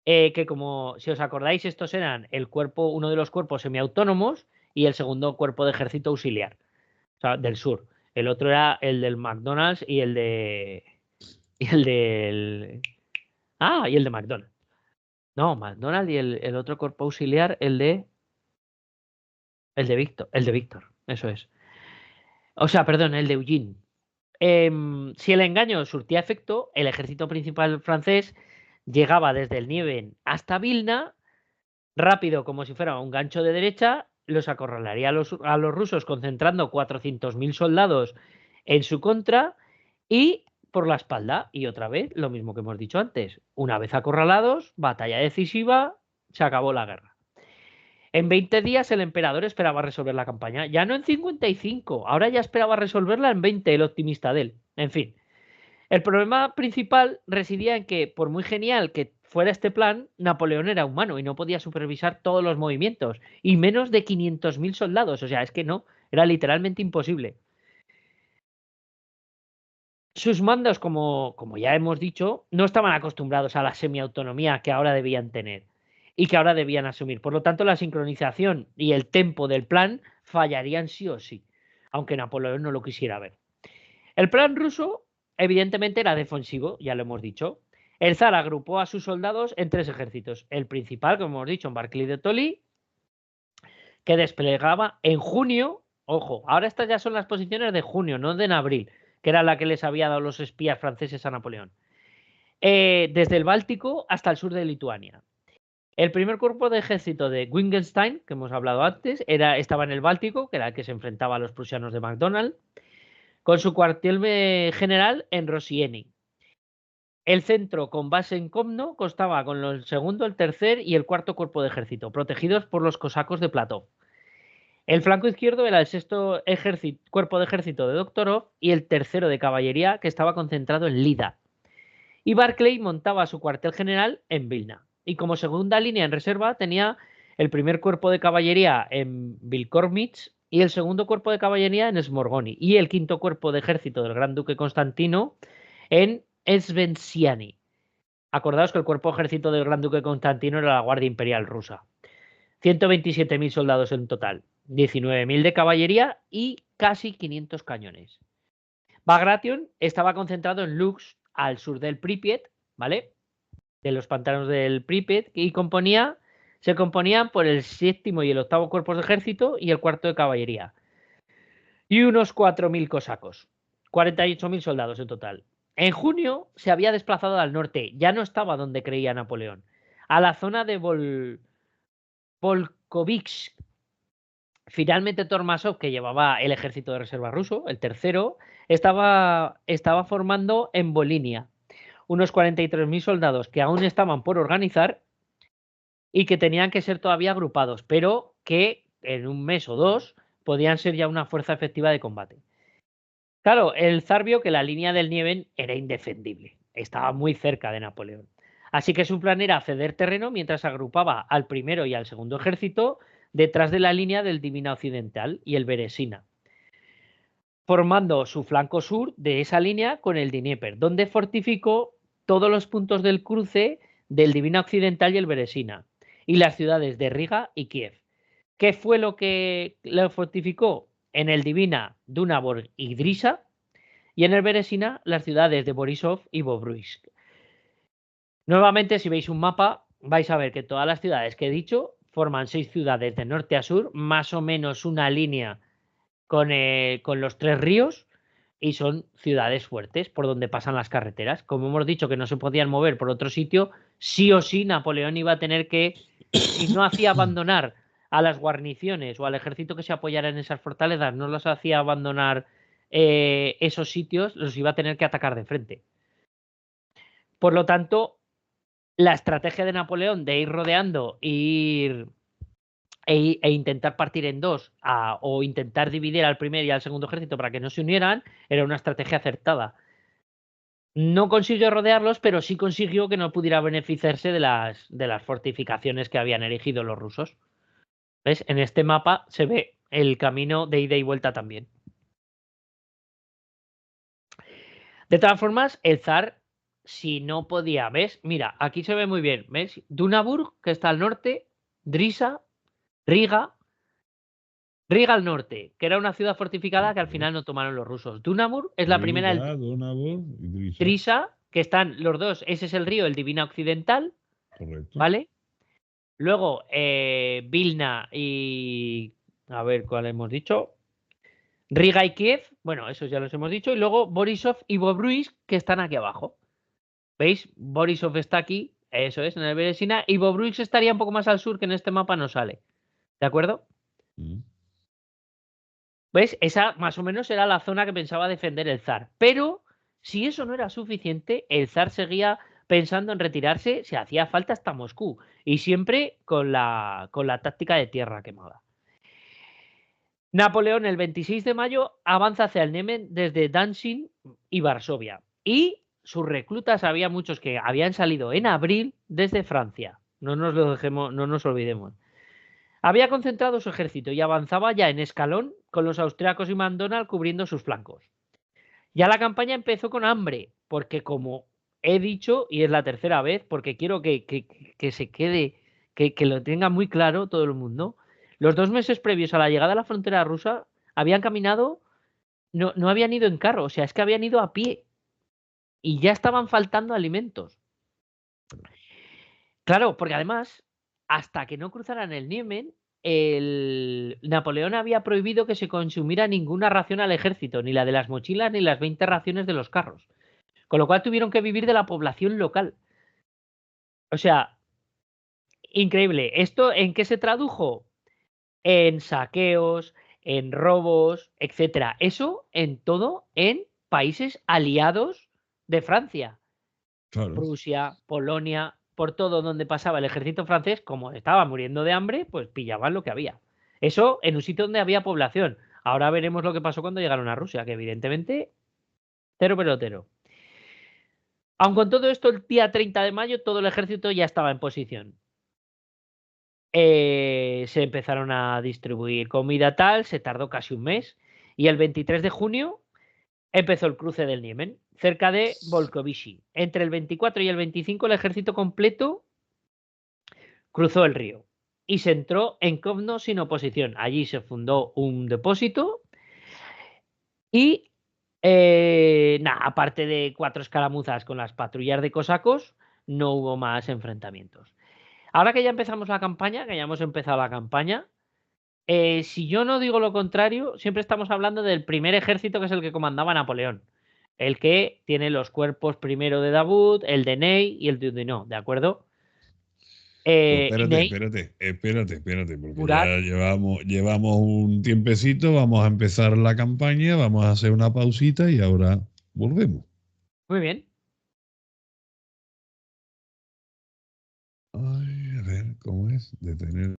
Que como, si os acordáis, estos eran uno de los cuerpos semiautónomos y el segundo cuerpo de ejército auxiliar, o sea, del sur. El otro era el del McDonald's y el de. Y el del. Y el de McDonald's. No, McDonald's y el otro cuerpo auxiliar, el de. El de Víctor. El de Víctor, eso es. O sea, perdón, el de Eugene. Si el engaño surtía efecto, el ejército principal francés llegaba desde el Nieven hasta Vilna, rápido como si fuera un gancho de derecha, los acorralaría a los rusos concentrando 400.000 soldados en su contra y por la espalda. Y otra vez, lo mismo que hemos dicho antes, una vez acorralados, batalla decisiva, se acabó la guerra. En 20 días el emperador esperaba resolver la campaña, ya no en 55, ahora ya esperaba resolverla en 20, el optimista de él. En fin, el problema principal residía en que, por muy genial que fuera este plan, Napoleón era humano y no podía supervisar todos los movimientos, y menos de 500.000 soldados, o sea, es que no, era literalmente imposible. Sus mandos, como ya hemos dicho, no estaban acostumbrados a la semiautonomía que ahora debían tener y que ahora debían asumir. Por lo tanto, la sincronización y el tempo del plan fallarían sí o sí, aunque Napoleón no lo quisiera ver. El plan ruso, evidentemente, era defensivo, ya lo hemos dicho. El zar agrupó a sus soldados en 3 ejércitos. El principal, como hemos dicho, en Barclay de Tolly, que desplegaba en junio. Ojo, ahora estas ya son las posiciones de junio, no de en abril, que era la que les había dado los espías franceses a Napoleón. Desde el Báltico hasta el sur de Lituania. El primer cuerpo de ejército de Wittgenstein, que hemos hablado antes, estaba en el Báltico, que era el que se enfrentaba a los prusianos de MacDonald, con su cuartel general en Rosieni. El centro, con base en Komno, constaba con el segundo, el tercer y el cuarto cuerpo de ejército, protegidos por los cosacos de Platov. El flanco izquierdo era el sexto cuerpo de ejército de Doktorov y el tercero de caballería, que estaba concentrado en Lida. Y Barclay montaba su cuartel general en Vilna. Y como segunda línea en reserva tenía el primer cuerpo de caballería en Vilkormitz y el segundo cuerpo de caballería en Smorgoni y el quinto cuerpo de ejército del gran duque Constantino en Sventsyany. Acordaos que el cuerpo de ejército del gran duque Constantino era la Guardia Imperial rusa. 127.000 soldados en total, 19.000 de caballería y casi 500 cañones. Bagration estaba concentrado en Lux, al sur del Pripyat, ¿vale? De los pantanos del Pripyat, y se componían por el séptimo y el octavo cuerpos de ejército y el cuarto de caballería. Y unos 4.000 cosacos, 48.000 soldados en total. En junio se había desplazado al norte, ya no estaba donde creía Napoleón, a la zona de Volkovsk. Finalmente Tormasov, que llevaba el ejército de reserva ruso, el tercero, estaba formando en Volinia unos 43.000 soldados que aún estaban por organizar y que tenían que ser todavía agrupados, pero que en un mes o dos podían ser ya una fuerza efectiva de combate. Claro, el zar vio que la línea del Niemen era indefendible, estaba muy cerca de Napoleón. Así que su plan era ceder terreno mientras agrupaba al primero y al segundo ejército detrás de la línea del Divina Occidental y el Beresina, formando su flanco sur de esa línea con el Dnieper, donde fortificó todos los puntos del cruce del Divina Occidental y el Beresina, y las ciudades de Riga y Kiev. ¿Qué fue lo que lo fortificó? En el Divina, Dunaborg y Drisa, y en el Beresina las ciudades de Borisov y Bobruisk. Nuevamente, si veis un mapa, vais a ver que todas las ciudades que he dicho forman 6 ciudades de norte a sur, más o menos una línea con los 3 ríos, y son ciudades fuertes por donde pasan las carreteras. Como hemos dicho que no se podían mover por otro sitio, sí o sí Napoleón iba a tener que, si no hacía abandonar a las guarniciones o al ejército que se apoyara en esas fortalezas, no los hacía abandonar esos sitios, los iba a tener que atacar de frente. Por lo tanto, la estrategia de Napoleón de ir rodeando e intentar partir en dos o intentar dividir al primer y al segundo ejército para que no se unieran era una estrategia acertada. No consiguió rodearlos, pero sí consiguió que no pudiera beneficiarse de las fortificaciones que habían erigido los rusos. ¿Ves? En este mapa se ve el camino de ida y vuelta también. De todas formas, el zar, si no podía, ¿ves? Mira, aquí se ve muy bien, ¿ves? Dunaburg, que está al norte, Drisa, Riga al norte, que era una ciudad fortificada que al final no tomaron los rusos. Dunamur es la primera. Dunaburg y Drisa. Drisa, que están los dos, ese es el río, el Divina Occidental. Correcto. ¿Vale? Luego, Vilna y. A ver, ¿cuál hemos dicho? Riga y Kiev, bueno, esos ya los hemos dicho. Y luego Borisov y Bobruisk, que están aquí abajo. ¿Veis? Borisov está aquí, eso es, en el Beresina. Y Bobruisk estaría un poco más al sur, que en este mapa no sale. ¿De acuerdo? ¿Ves? Esa más o menos era la zona que pensaba defender el zar. Pero si eso no era suficiente, el zar seguía pensando en retirarse si hacía falta hasta Moscú. Y siempre con la táctica de tierra quemada. Napoleón el 26 de mayo avanza hacia el Niemen desde Danzig y Varsovia. Y sus reclutas, había muchos que habían salido en abril desde Francia. No nos olvidemos. Había concentrado su ejército y avanzaba ya en escalón con los austriacos y MacDonald cubriendo sus flancos. Ya la campaña empezó con hambre, porque como he dicho, y es la tercera vez, porque quiero que se quede, que lo tenga muy claro todo el mundo, los 2 meses previos a la llegada a la frontera rusa habían caminado, no habían ido en carro, o sea, es que habían ido a pie y ya estaban faltando alimentos. Claro, porque además, hasta que no cruzaran el Niemen, Napoleón había prohibido que se consumiera ninguna ración al ejército, ni la de las mochilas ni las 20 raciones de los carros. Con lo cual tuvieron que vivir de la población local. O sea, increíble. ¿Esto en qué se tradujo? En saqueos, en robos, etcétera. Eso en todo en países aliados de Francia. Claro. Prusia, Polonia, por todo donde pasaba el ejército francés, como estaba muriendo de hambre, pues pillaban lo que había. Eso en un sitio donde había población. Ahora veremos lo que pasó cuando llegaron a Rusia, que evidentemente, cero pelotero. Aun con todo esto, el día 30 de mayo todo el ejército ya estaba en posición. Se empezaron a distribuir comida tal, se tardó casi un mes, y el 23 de junio empezó el cruce del Niemen, cerca de Volkovichy. Entre el 24 y el 25 el ejército completo cruzó el río y se entró en Kovno sin oposición. Allí se fundó un depósito y, aparte de 4 escaramuzas con las patrullas de cosacos, no hubo más enfrentamientos. Ahora que ya empezamos la campaña, que ya hemos empezado la campaña, si yo no digo lo contrario, siempre estamos hablando del primer ejército, que es el que comandaba Napoleón. El que tiene los cuerpos primero de Davout, el de Ney y el de Oudinot, ¿de acuerdo? Pues Y Ney, espérate, porque Murat, ya llevamos un tiempecito, vamos a empezar la campaña, vamos a hacer una pausita y ahora volvemos. muy bien. Ay, a ver, ¿cómo es? Detener.